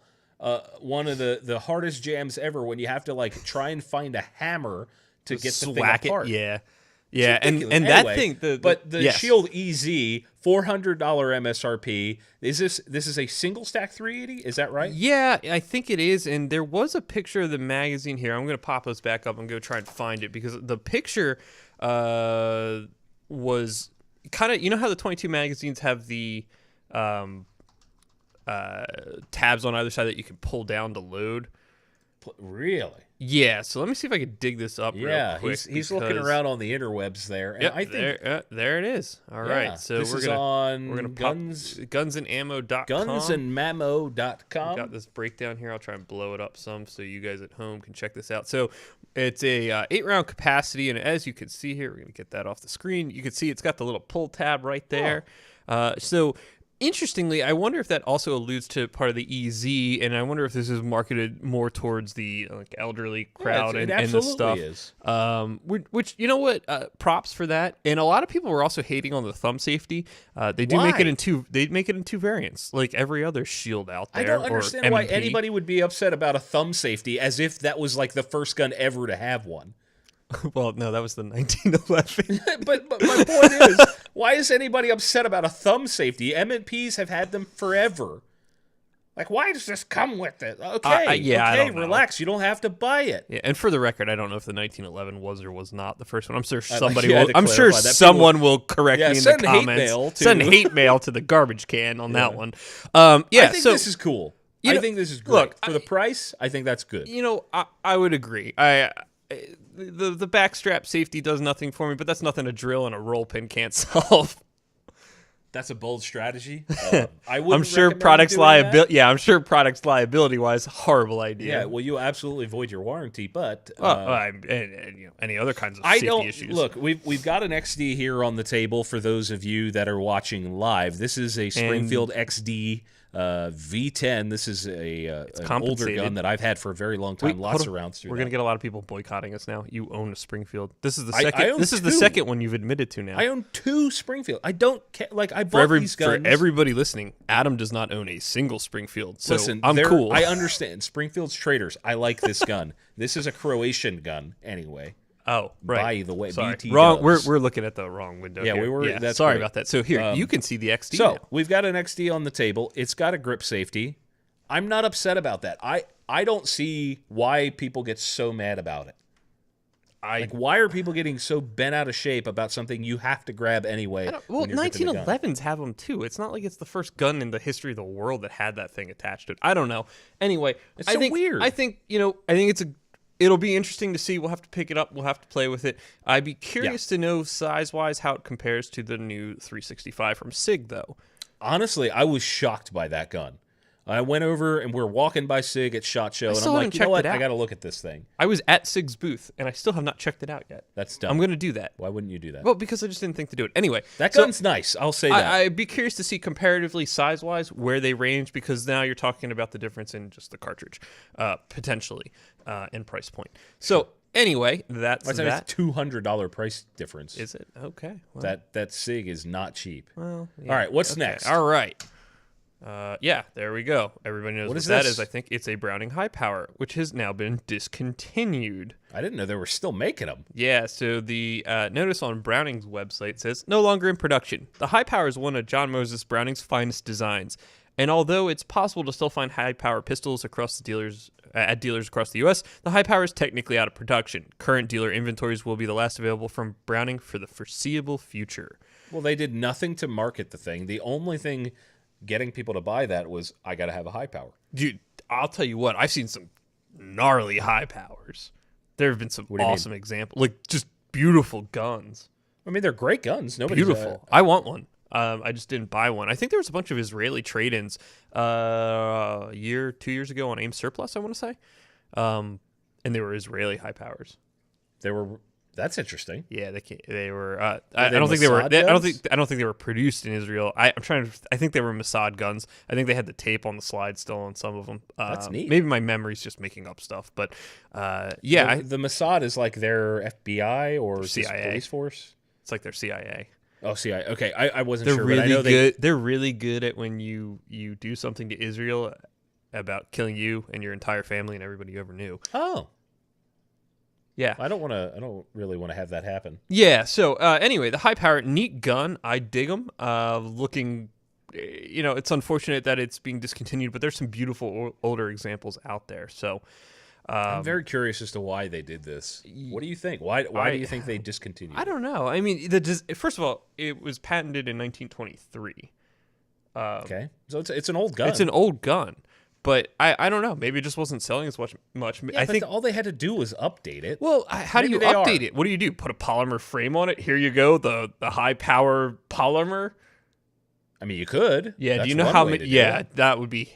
one of the hardest jams ever when you have to try and find a hammer to get the thing apart. Yeah, and anyway, that thing. The Shield EZ, $400 MSRP. This is a single stack 380? Is that right? Yeah, I think it is. And there was a picture of the magazine here. I'm going to pop this back up and go try and find it because the picture was kind of, you know how the 22 magazines have the tabs on either side that you can pull down to load? Really? Yeah, so let me see if I can dig this up real Yeah, quick. he's looking around on the interwebs there, and Yep, I think there it is. All right, so this we're is gonna on pop guns, gunsandammo.com. gunsandmammo.com. Got this breakdown here. I'll try and blow it up some so you guys at home can check this out. So it's a 8-round capacity, and as you can see here, we're gonna get that off the screen. You can see it's got the little pull tab right there. So interestingly, I wonder if that also alludes to part of the EZ, and I wonder if this is marketed more towards the elderly crowd and the stuff. Is. Which you know what? Props for that. And a lot of people were also hating on the thumb safety. They do make it in two. They make it in two variants, like every other shield out there. I don't understand why anybody would be upset about a thumb safety, as if that was like the first gun ever to have one. Well, no, that was the 1911. but my point is, why is anybody upset about a thumb safety? M&Ps have had them forever. Like, why does this come with it? Okay, I don't know. Relax. You don't have to buy it. Yeah, and for the record, I don't know if the 1911 was or was not the first one. I'm sure someone will correct me in the comments. Send hate mail to the garbage can on that one. I think this is cool. I think this is great. Look, for the price, I think that's good. You know, I would agree. The backstrap safety does nothing for me, but that's nothing a drill and a roll pin can't solve. That's a bold strategy. I'm sure products liability. Yeah, I'm sure products liability wise, horrible idea. Yeah, well, you absolutely void your warranty, but and any other kinds of safety issues. Look, we've got an XD here on the table for those of you that are watching live. This is a Springfield XD V10. This is an older gun that I've had for a very long time. Lots of rounds through. We're gonna get a lot of people boycotting us now. You own a Springfield. This is the second. This is the second one you've admitted to now. I own 2 Springfield. I don't care. Like I bought these guns. For everybody listening, Adam does not own a single Springfield. So listen, I'm cool. I understand. Springfield's traitors. I like this gun. This is a Croatian gun, anyway. Oh, right. By the way, sorry. BT wrong. We're looking at the wrong window. Yeah, here. we were. That's sorry great. about that. So here, you can see the XD. So now. we've got an XD on the table. It's got a grip safety. I'm not upset about that. I don't see why people get so mad about it. Like, why are people getting so bent out of shape about something you have to grab anyway? Well, 1911s have them too. It's not like it's the first gun in the history of the world that had that thing attached to it. I don't know. Anyway, it's so weird. I think it'll be interesting to see. We'll have to pick it up. We'll have to play with it. I'd be curious to know size-wise how it compares to the new 365 from SIG, though. Honestly, I was shocked by that gun. I went over and we're walking by SIG at SHOT Show, and I'm like, you know what? I got to look at this thing. I was at SIG's booth, and I still have not checked it out yet. That's dumb. I'm going to do that. Why wouldn't you do that? Well, because I just didn't think to do it. Anyway. That gun's nice. I'll say that. I'd be curious to see comparatively size-wise where they range, because now you're talking about the difference in just the cartridge, potentially, and price point. So, anyway, that's that. It's $200 price difference. Is it? Okay. Well, that SIG is not cheap. Well, yeah. All right, what's next? All right. There we go. Everybody knows what that is. I think it's a Browning High Power, which has now been discontinued. I didn't know they were still making them. Yeah, so the notice on Browning's website says, no longer in production. The High Power is one of John Moses Browning's finest designs. And although it's possible to still find high-power pistols across the dealers at dealers across the U.S., the High Power is technically out of production. Current dealer inventories will be the last available from Browning for the foreseeable future. Well, they did nothing to market the thing. The only thing getting people to buy that was, I got to have a High Power. Dude, I'll tell you what, I've seen some gnarly High Powers. There have been some awesome examples, like just beautiful guns. I mean, they're great guns. Nobody's beautiful. I want one. I just didn't buy one. I think there was a bunch of Israeli trade-ins 2 years ago on AIM Surplus, I want to say. And they were Israeli High Powers. They were. That's interesting. Yeah, they were. I don't think they were. I don't think they were produced in Israel. I think they were Mossad guns. I think they had the tape on the slide still on some of them. That's neat. Maybe my memory's just making up stuff, but the Mossad is like their FBI or CIA police force. It's like their CIA. Oh, CIA. Okay, I wasn't sure. Really but I know good. They're really good at when you do something to Israel about killing you and your entire family and everybody you ever knew. Oh. Yeah, I don't really want to have that happen. Yeah. So anyway, the High Power, neat gun. I dig them. Looking, it's unfortunate that it's being discontinued, but there's some beautiful older examples out there. So I'm very curious as to why they did this. What do you think? Why do you think they discontinued? I don't know. I mean, first of all, it was patented in 1923. Okay, so it's an old gun. It's an old gun. But I don't know. Maybe it just wasn't selling as much. Yeah, I think all they had to do was update it. Well, how do you Maybe they update are. it? What do you do? Put a polymer frame on it? Here you go, the high power polymer. I mean, you could. Yeah. That's do you know one how way many? to do Yeah, it. that would be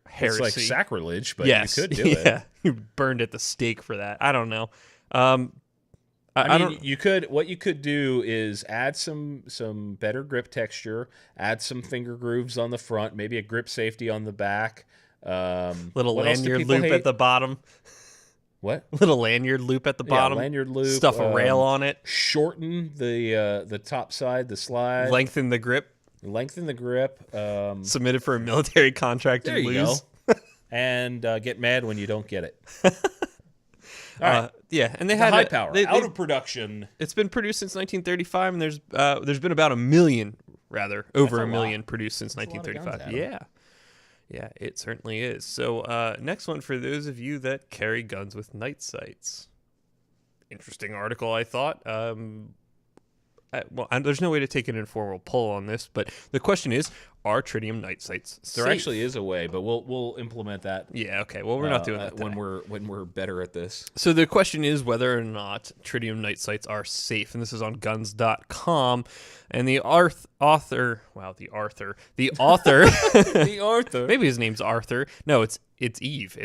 heresy. It's like sacrilege, but yes. you could do it. Yeah, you burned at the stake for that. I don't know. I mean, you could. What you could do is add some better grip texture, add some finger grooves on the front, maybe a grip safety on the back. Little what else do lanyard people loop hate? at the bottom. What? Little lanyard loop at the bottom. Lanyard loop. Stuff a rail on it. Shorten the top side, the slide. Lengthen the grip. Lengthen the grip. Submit it for a military contract There and you lose. go. And get mad when you don't get it. All right. Yeah, and they The had high it- power they- out of production. It's been produced since 1935, and there's been about 1 million, over That's a 1 million lot. produced since That's a lot of 1935. guns, Adam. Yeah, it certainly is. So next one for those of you that carry guns with night sights. Interesting article, I thought. There's no way to take an informal poll on this, but the question is: are tritium night sights safe? There actually is a way, but we'll implement that. Yeah. Okay. Well, we're not doing that when today. when we're better at this. So the question is whether or not tritium night sights are safe, and this is on guns.com. And the author, The Arthur. maybe his name's Arthur. No, it's Eve.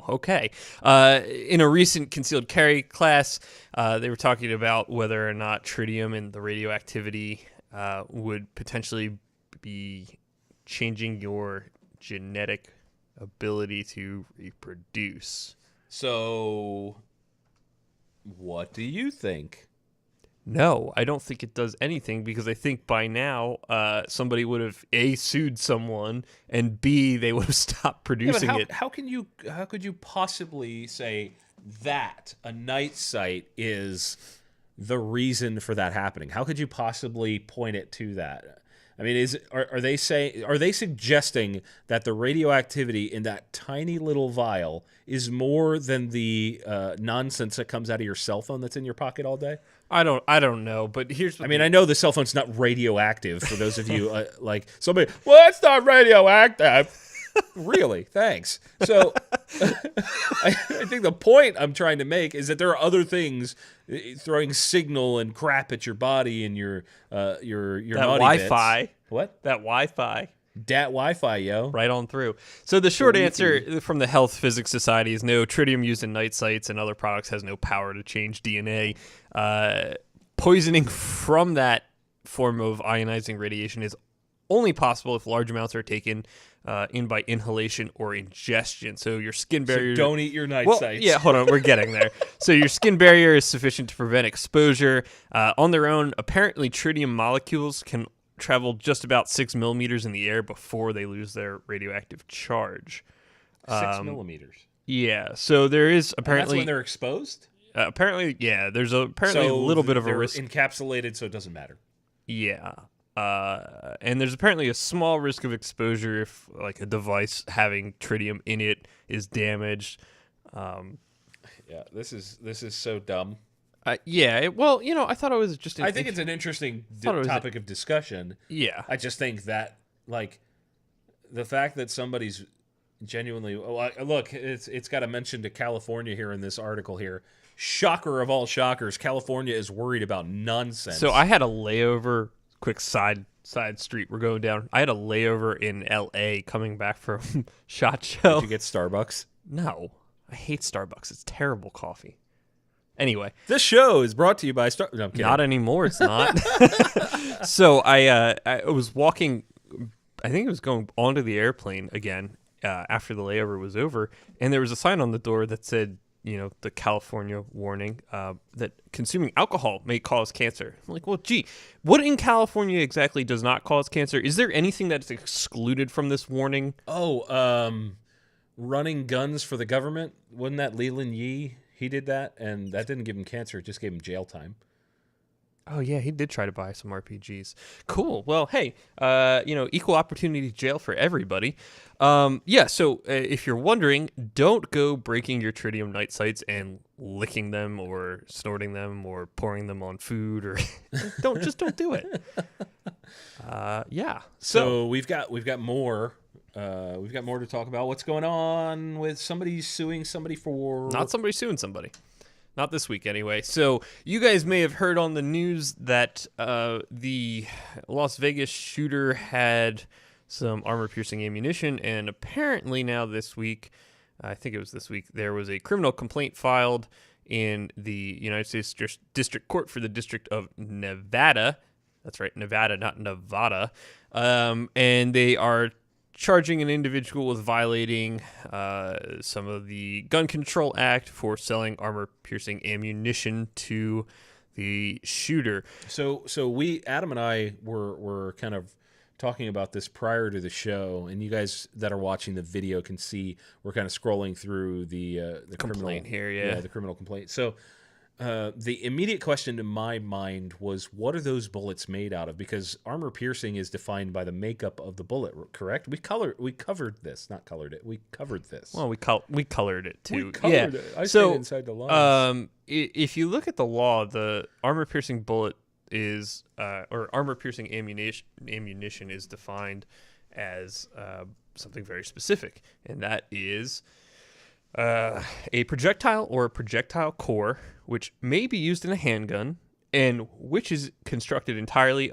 Okay. In a recent concealed carry class, they were talking about whether or not tritium and the radioactivity would potentially be changing your genetic ability to reproduce. So, what do you think? No, I don't think it does anything because I think by now somebody would have A, sued someone, and B, they would have stopped producing it. How could you possibly say that a night sight is the reason for that happening? How could you possibly point it to that? I mean, are they suggesting that the radioactivity in that tiny little vial is more than the nonsense that comes out of your cell phone that's in your pocket all day? I don't know, but here's what I know the cell phone's not radioactive for those of you like somebody. Well, it's not radioactive. Really? Thanks. So I think the point I'm trying to make is that there are other things throwing signal and crap at your body and your that naughty Wi-Fi. bits. What? That Wi-Fi. Dat Wi-Fi, yo. Right on through. So the short Wi-Fi. answer from the Health Physics Society is no. Tritium used in night sights and other products has no power to change DNA. Poisoning from that form of ionizing radiation is only possible if large amounts are taken in by inhalation or ingestion. So your skin barrier... So don't eat your night sights. Yeah, hold on. We're getting there. So your skin barrier is sufficient to prevent exposure. On their own, apparently tritium molecules can travel just about 6 millimeters in the air before they lose their radioactive charge. 6 millimeters. Yeah, so there is And apparently... that's when they're exposed? apparently, yeah, there's a little bit of a they're risk. encapsulated, so it doesn't matter. Yeah. And there's apparently a small risk of exposure if like a device having tritium in it is damaged. Yeah, this is so dumb. I thought it was just... I think it's an interesting topic of discussion. Yeah. I just think that, like, the fact that somebody's genuinely... Look, it's got a mention to California here in this article here. Shocker of all shockers, California is worried about nonsense. So I had a layover, quick side street we're going down. I had a layover in L.A. coming back from SHOT Show. Did you get Starbucks? No. I hate Starbucks. It's terrible coffee. Anyway. This show is brought to you by Starbucks. No, I'm kidding. Not anymore, it's not. So I was walking, I think it was going onto the airplane again after the layover was over, and there was a sign on the door that said, the California warning that consuming alcohol may cause cancer. I'm like, well, gee, what in California exactly does not cause cancer? Is there anything that's excluded from this warning? Running guns for the government. Wasn't that Leland Yee? He did that, and that didn't give him cancer. It just gave him jail time. Oh, yeah, he did try to buy some RPGs. Cool. Well, hey, equal opportunity jail for everybody. So if you're wondering, don't go breaking your tritium night sights and licking them or snorting them or pouring them on food or don't do it. Yeah. So we've got more We've got more to talk about. What's going on with somebody suing somebody for... Not somebody suing somebody. Not this week, anyway. So you guys may have heard on the news that the Las Vegas shooter had some armor-piercing ammunition, and apparently now this week, I think it was this week, there was a criminal complaint filed in the United States District Court for the District of Nevada. That's right, Nevada, not Nevada. And they are charging an individual with violating some of the Gun Control Act for selling armor-piercing ammunition to the shooter. So Adam and I were kind of talking about this prior to the show, and you guys that are watching the video can see we're kind of scrolling through the complaint criminal here, yeah, the criminal complaint. So the immediate question in my mind was, what are those bullets made out of? Because armor piercing is defined by the makeup of the bullet, correct? We covered this, not colored it. We covered this. Well, we colored it too. We colored it. I stayed inside the lines. If you look at the law, the armor piercing bullet is or armor piercing ammunition is defined as something very specific, and that is a projectile or a projectile core, which may be used in a handgun, and which is constructed entirely,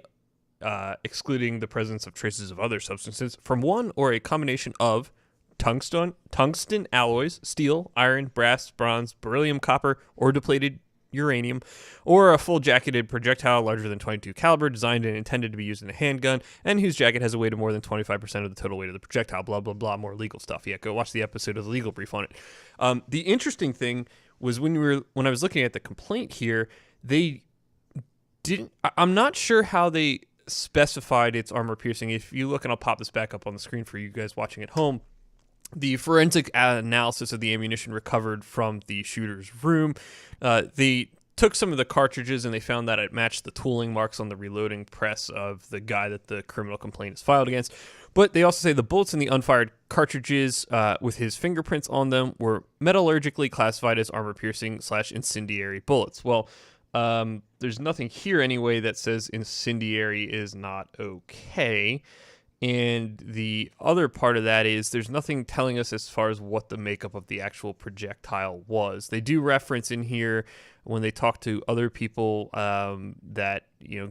excluding the presence of traces of other substances, from one or a combination of tungsten alloys, steel, iron, brass, bronze, beryllium, copper, or depleted uranium, or a full jacketed projectile larger than .22 caliber, designed and intended to be used in a handgun, and whose jacket has a weight of more than 25% of the total weight of the projectile. Blah blah blah. More legal stuff. Yeah, go watch the episode of the legal brief on it. The interesting thing was when I was looking at the complaint here, they didn't. I'm not sure how they specified its armor piercing. If you look, and I'll pop this back up on the screen for you guys watching at home. The forensic analysis of the ammunition recovered from the shooter's room. They took some of the cartridges and they found that it matched the tooling marks on the reloading press of the guy that the criminal complaint is filed against. But they also say the bullets in the unfired cartridges with his fingerprints on them were metallurgically classified as armor-piercing / incendiary bullets. Well, there's nothing here anyway that says incendiary is not okay. And the other part of that is there's nothing telling us as far as what the makeup of the actual projectile was. They do reference in here when they talk to other people that,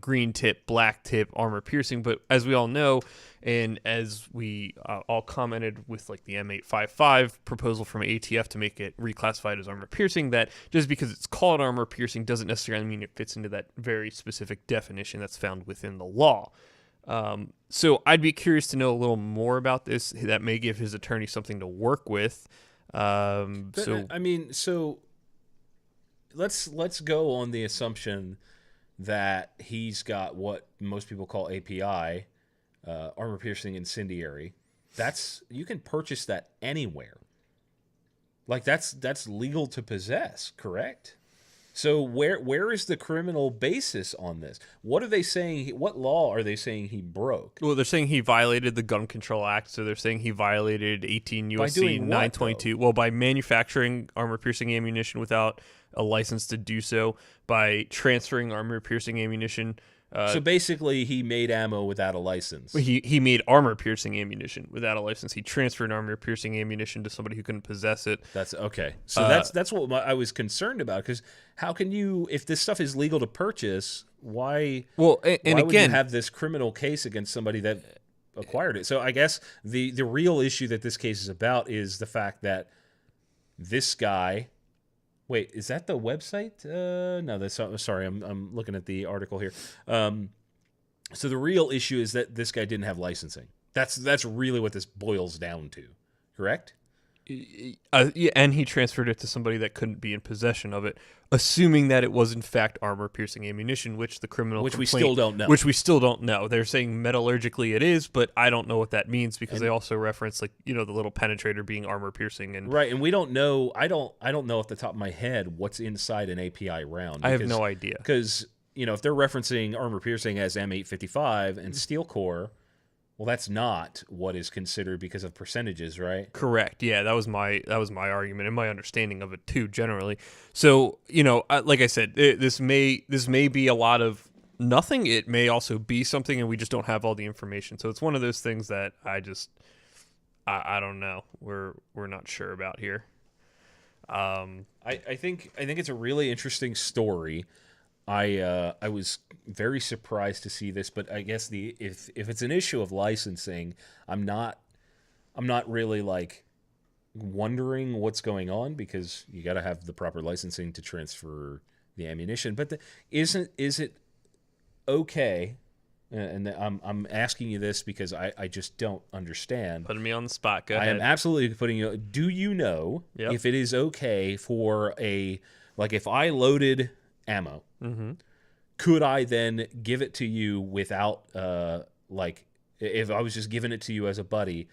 green tip, black tip, armor piercing. But as we all know, and as we all commented with like the M855 proposal from ATF to make it reclassified as armor piercing, that just because it's called armor piercing doesn't necessarily mean it fits into that very specific definition that's found within the law. So I'd be curious to know a little more about this. That may give his attorney something to work with. So let's go on the assumption that he's got what most people call API, armor piercing incendiary. You can purchase that anywhere. Like that's legal to possess, correct? So where is the criminal basis on this? What are they saying? What law are they saying he broke? Well, they're saying he violated the Gun Control Act, so they're saying he violated 18 U.S.C. 922. Well, by manufacturing armor-piercing ammunition without a license to do so, by transferring armor-piercing ammunition. So basically, he made ammo without a license. He made armor-piercing ammunition without a license. He transferred armor-piercing ammunition to somebody who couldn't possess it. That's okay. So that's what I was concerned about. Because how can you, if this stuff is legal to purchase, why? Well, why would you have this criminal case against somebody that acquired it? So I guess the real issue that this case is about is the fact that this guy. Wait, is that the website? No, that's sorry. I'm looking at the article here. So the real issue is that this guy didn't have licensing. That's really what this boils down to, correct? Yeah, and he transferred it to somebody that couldn't be in possession of it, assuming that it was in fact armor-piercing ammunition, which the criminal we still don't know. Which we still don't know. They're saying metallurgically it is, but I don't know what that means because they also reference the little penetrator being armor-piercing and right. And we don't know. I don't know off the top of my head what's inside an API round. I have no idea because if they're referencing armor-piercing as M855 and steel core. Well, that's not what is considered because of percentages, right? Correct. Yeah, that was my argument and my understanding of it too, generally. So, like I said, this may be a lot of nothing. It may also be something, and we just don't have all the information. So it's one of those things that I don't know. We're not sure about here. I think it's a really interesting story. I was very surprised to see this, but I guess if it's an issue of licensing, I'm not really like wondering what's going on, because you got to have the proper licensing to transfer the ammunition. But is it okay? And I'm asking you this because I just don't understand. Putting me on the spot. Go ahead. I am absolutely putting you. Do you know Yep. if it is okay for if I loaded ammo, could I then give it to you without if I was just giving it to you as a buddy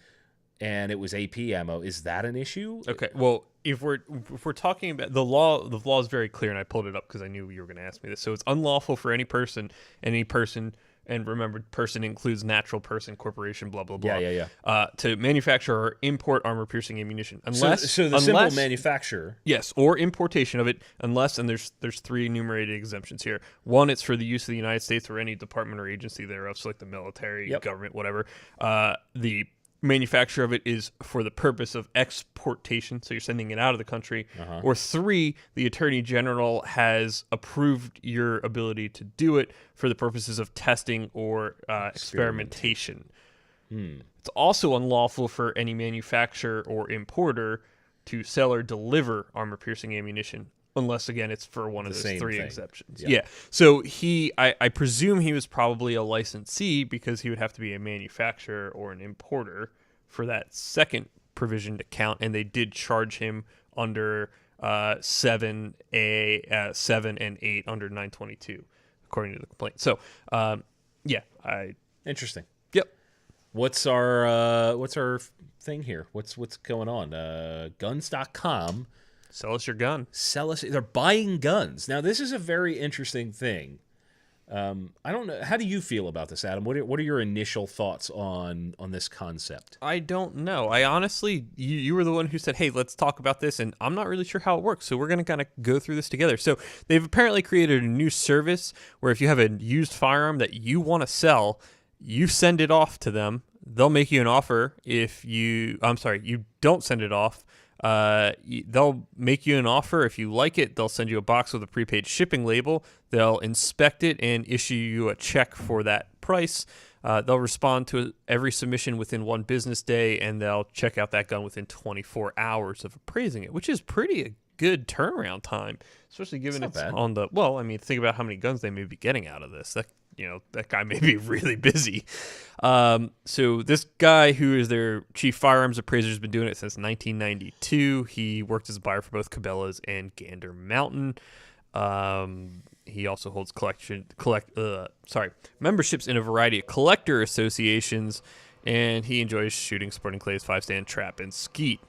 and it was AP ammo, is that an issue? Okay. Well, if we're talking about the law is very clear, and I pulled it up because I knew you were going to ask me this. So it's unlawful for any person, and remember, person includes natural person, corporation, blah blah blah. Yeah. To manufacture or import armor-piercing ammunition, unless simple manufacturer. Yes, or importation of it, unless, and there's 3 enumerated exemptions here. One, it's for the use of the United States or any department or agency thereof, so like the military, government, whatever. The manufacture of it is for the purpose of exportation, so you're sending it out of the country. Or 3, the Attorney General has approved your ability to do it for the purposes of testing or experimentation. It's also unlawful for any manufacturer or importer to sell or deliver armor-piercing ammunition, unless, again, it's for one of those 3 exceptions. Yeah. So I presume he was probably a licensee, because he would have to be a manufacturer or an importer for that second provision to count, and they did charge him under 7 and 8 under 922, according to the complaint. So, Interesting. Yep. What's our thing here? What's going on? Guns.com. Sell us your gun. They're buying guns. Now, this is a very interesting thing. I don't know. How do you feel about this, Adam? What are your initial thoughts on this concept? I don't know. I honestly, you were the one who said, hey, let's talk about this, and I'm not really sure how it works, so we're going to kind of go through this together. So they've apparently created a new service where if you have a used firearm that you want to sell, you send it off to them. They'll make you an offer. You don't send it off. They'll make you an offer. If you like it, they'll send you a box with a prepaid shipping label. They'll inspect it and issue you a check for that price. They'll respond to every submission within 1 business day, and they'll check out that gun within 24 hours of appraising it, which is pretty a good turnaround time, especially given it's on the, well, I mean, think about how many guns they may be getting out of this. That guy may be really busy. So this guy, who is their chief firearms appraiser, has been doing it since 1992. He worked as a buyer for both Cabela's and Gander Mountain. He also holds memberships in a variety of collector associations, and he enjoys shooting, sporting clays, 5-stand, trap, and skeet.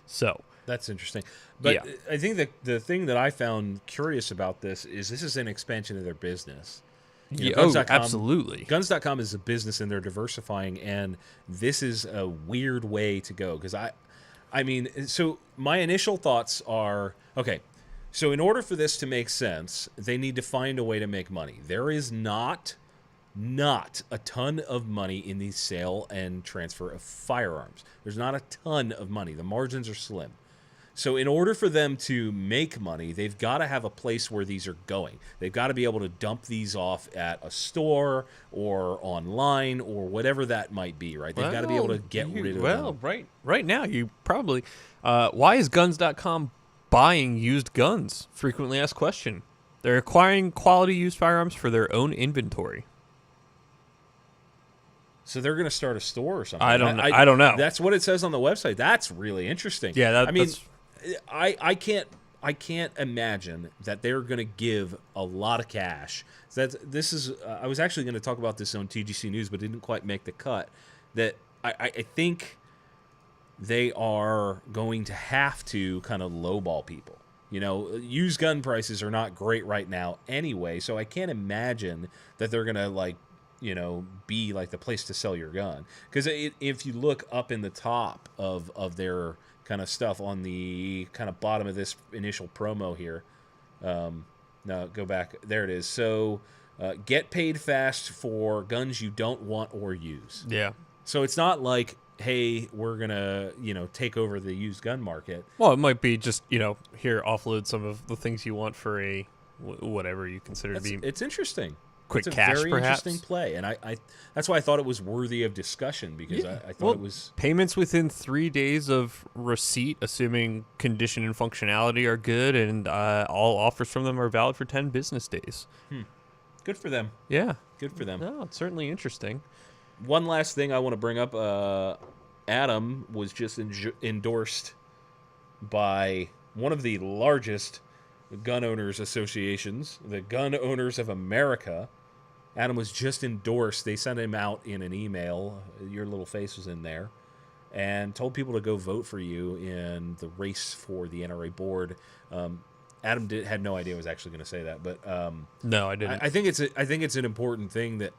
So that's interesting. But I think that the thing that I found curious about this is an expansion of their business. Absolutely. Guns.com is a business, and they're diversifying, and this is a weird way to go. Because so my initial thoughts are, okay, so in order for this to make sense, they need to find a way to make money. There is not a ton of money in the sale and transfer of firearms. There's not a ton of money. The margins are slim. So in order for them to make money, they've got to have a place where these are going. They've got to be able to dump these off at a store or online or whatever that might be, right? They've got to be able to get rid of them. Well, right now, you probably... why is Guns.com buying used guns? Frequently asked question. They're acquiring quality used firearms for their own inventory. So they're going to start a store or something. I don't know. That's what it says on the website. That's really interesting. Yeah, I can't imagine that they're going to give a lot of cash. I was actually going to talk about this on TGC News, but didn't quite make the cut. That I think they are going to have to kind of lowball people. Used gun prices are not great right now anyway, so I can't imagine that they're going to be like the place to sell your gun. Because if you look up in the top of their kind of stuff on the kind of bottom of this initial promo here. No, go back. There it is. So get paid fast for guns you don't want or use. Yeah. So it's not like hey, we're gonna take over the used gun market. Well, it might be just here, offload some of the things you want for a whatever you consider to be. It's interesting. Quick it's cash, a very perhaps. interesting play, and I that's why I thought it was worthy of discussion, because I thought it was payments within 3 days of receipt, assuming condition and functionality are good, and all offers from them are valid for 10 business days. good for them. Yeah, Good for them. no, it's certainly interesting. One last thing I want to bring up: Adam was just endorsed by one of the largest gun owners associations, the Gun Owners of America. Adam was just endorsed. They sent him out in an email. Your little face was in there, and told people to go vote for you in the race for the NRA board. Adam had no idea I was actually going to say that, but No, I didn't. I think it's an important thing that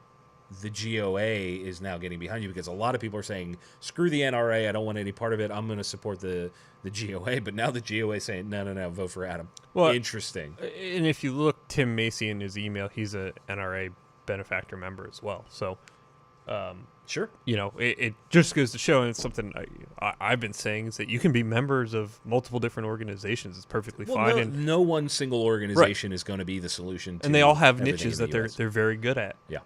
the GOA is now getting behind you, because a lot of people are saying, screw the NRA, I don't want any part of it, I'm going to support the GOA. But now the GOA is saying, no, vote for Adam. Well, interesting. And if you look, Tim Macy in his email, he's a NRA benefactor member as well. So, Sure. It just goes to show, and it's something I've been saying, is that you can be members of multiple different organizations. It's perfectly fine. No one single organization is going to be the solution to And they all have everything niches in the that US. they're very good at. Yeah.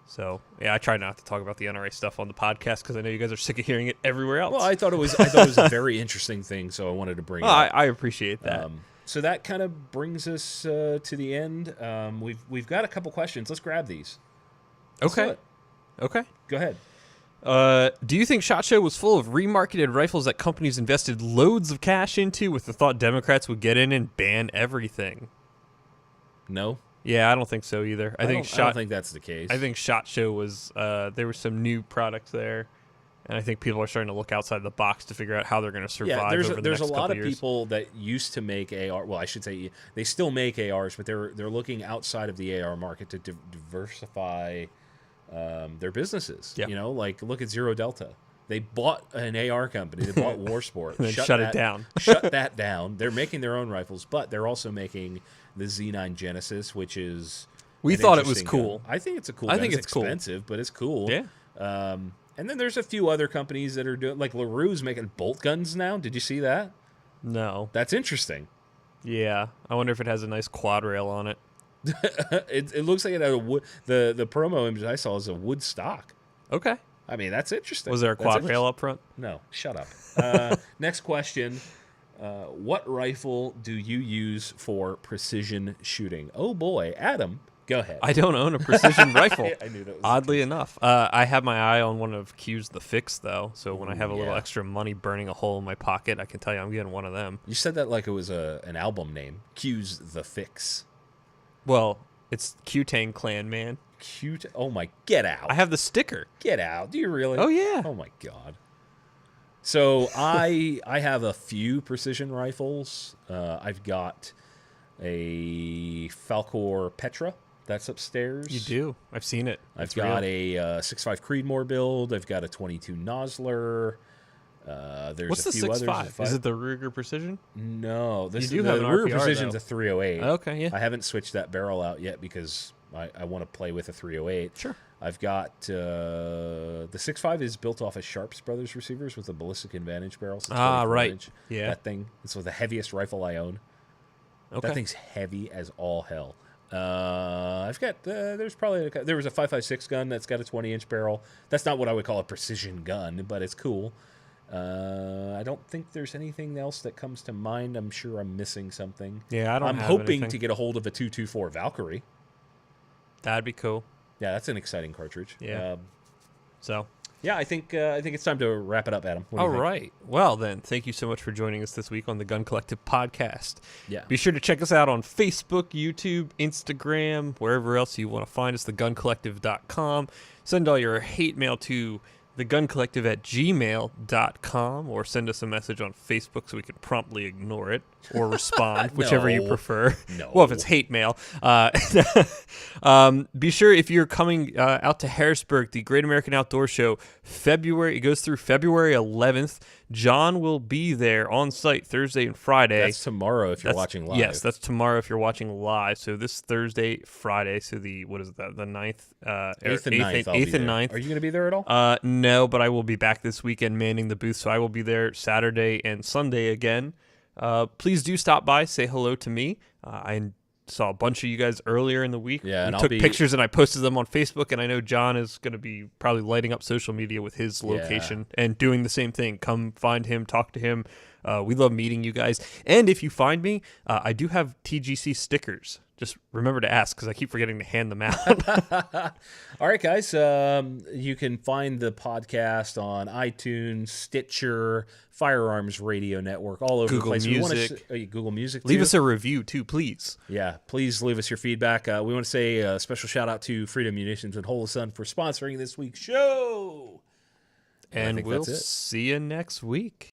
So, I try not to talk about the NRA stuff on the podcast because I know you guys are sick of hearing it everywhere else. Well, I thought it was a very interesting thing, so I wanted to bring it up. I appreciate that. So that kind of brings us to the end. We've got a couple questions. Let's grab these. Let's do Okay. it. Okay. Go ahead. Do you think SHOT Show was full of remarketed rifles that companies invested loads of cash into with the thought Democrats would get in and ban everything? No. Yeah, I don't think so either. I don't think that's the case. I think SHOT Show was there were some new products there, and I think people are starting to look outside the box to figure out how they're going to survive. there's over the there's next a lot couple of years. people that used to make AR. Well, I should say they still make ARs, but they're looking outside of the AR market to diversify their businesses. Yeah. Like look at Zero Delta. They bought an AR company. They bought Warsport. And then shut it down. Shut that down. They're making their own rifles, but they're also making the Z9 Genesis, which is We an thought it was interesting cool. gun. I think it's a cool. I gun. think it's cool. expensive, but it's cool. Yeah. And then there's a few other companies that are doing, like LaRue's making bolt guns now. Did you see that? No. That's interesting. Yeah. I wonder if it has a nice quad rail on it. It looks like it had a wood. The promo image I saw is a wood stock. Okay. I mean, that's interesting. Was there a That's quad rail up front? No, shut up. Next question. What rifle do you use for precision shooting? Oh boy, Adam, go ahead. I don't own a precision rifle. I knew that was Oddly enough, I have my eye on one of Q's The Fix, though. So when I have a little yeah. extra money burning a hole in my pocket, I can tell you I'm getting one of them. You said that like it was an album name. Q's The Fix. Well, it's Q-Tang Clan, man. Cute. Oh my, get out. I have the sticker. Get out. Do you really? Oh, yeah. Oh my god. So I have a few precision rifles. I've got a Falcor Petra that's upstairs. You do. I've seen it. I've got a 6.5 Creedmoor build. I've got a 22 Nosler. There's What's a the few 6.5? others. Is it the Ruger Precision? No, this You do is have the an Ruger RPR, Precision's though. a 308. Okay, yeah. I haven't switched that barrel out yet because I want to play with a 308. Sure. I've got the 6.5 is built off of Sharps Brothers receivers with a ballistic advantage barrel. So it's 24 right. inch. Yeah. That thing. It's the heaviest rifle I own. Okay. That thing's heavy as all hell. I've got there was a 5.56 gun that's got a 20-inch barrel. That's not what I would call a precision gun, but it's cool. I don't think there's anything else that comes to mind. I'm sure I'm missing something. Yeah, I don't I'm have hoping anything. to get a hold of a 224 Valkyrie. That'd be cool. Yeah, that's an exciting cartridge. Yeah. So, yeah, I think it's time to wrap it up, Adam. What do all you think? right. Well, then, thank you so much for joining us this week on the Gun Collective podcast. Yeah. Be sure to check us out on Facebook, YouTube, Instagram, wherever else you want to find us, theguncollective.com. Send all your hate mail to theguncollective@gmail.com or send us a message on Facebook so we can promptly ignore it or respond, whichever you No. prefer. No. Well, if it's hate mail. Be sure if you're coming out to Harrisburg, the Great American Outdoor Show, it goes through February 11th. John will be there on site Thursday and Friday. That's tomorrow if you're watching live. Yes, that's tomorrow if you're watching live. So this Thursday, Friday, so the 9th? 8th and 9th. 8th and 9th. Are you going to be there at all? No, but I will be back this weekend manning the booth, so I will be there Saturday and Sunday again. Please do stop by, say hello to me. I saw a bunch of you guys earlier in the week. Yeah, and I took pictures and I posted them on Facebook, and I know John is going to be probably lighting up social media with his location and doing the same thing. Come find him, talk to him. We love meeting you guys. And if you find me, I do have TGC stickers. Just remember to ask because I keep forgetting to hand them out. All right, guys. You can find the podcast on iTunes, Stitcher, Firearms Radio Network, all over Google the place. Music. Google Music, too. Leave us a review, too, please. Yeah, please leave us your feedback. We want to say a special shout-out to Freedom Munitions and Holosun for sponsoring this week's show. And we'll see you next week.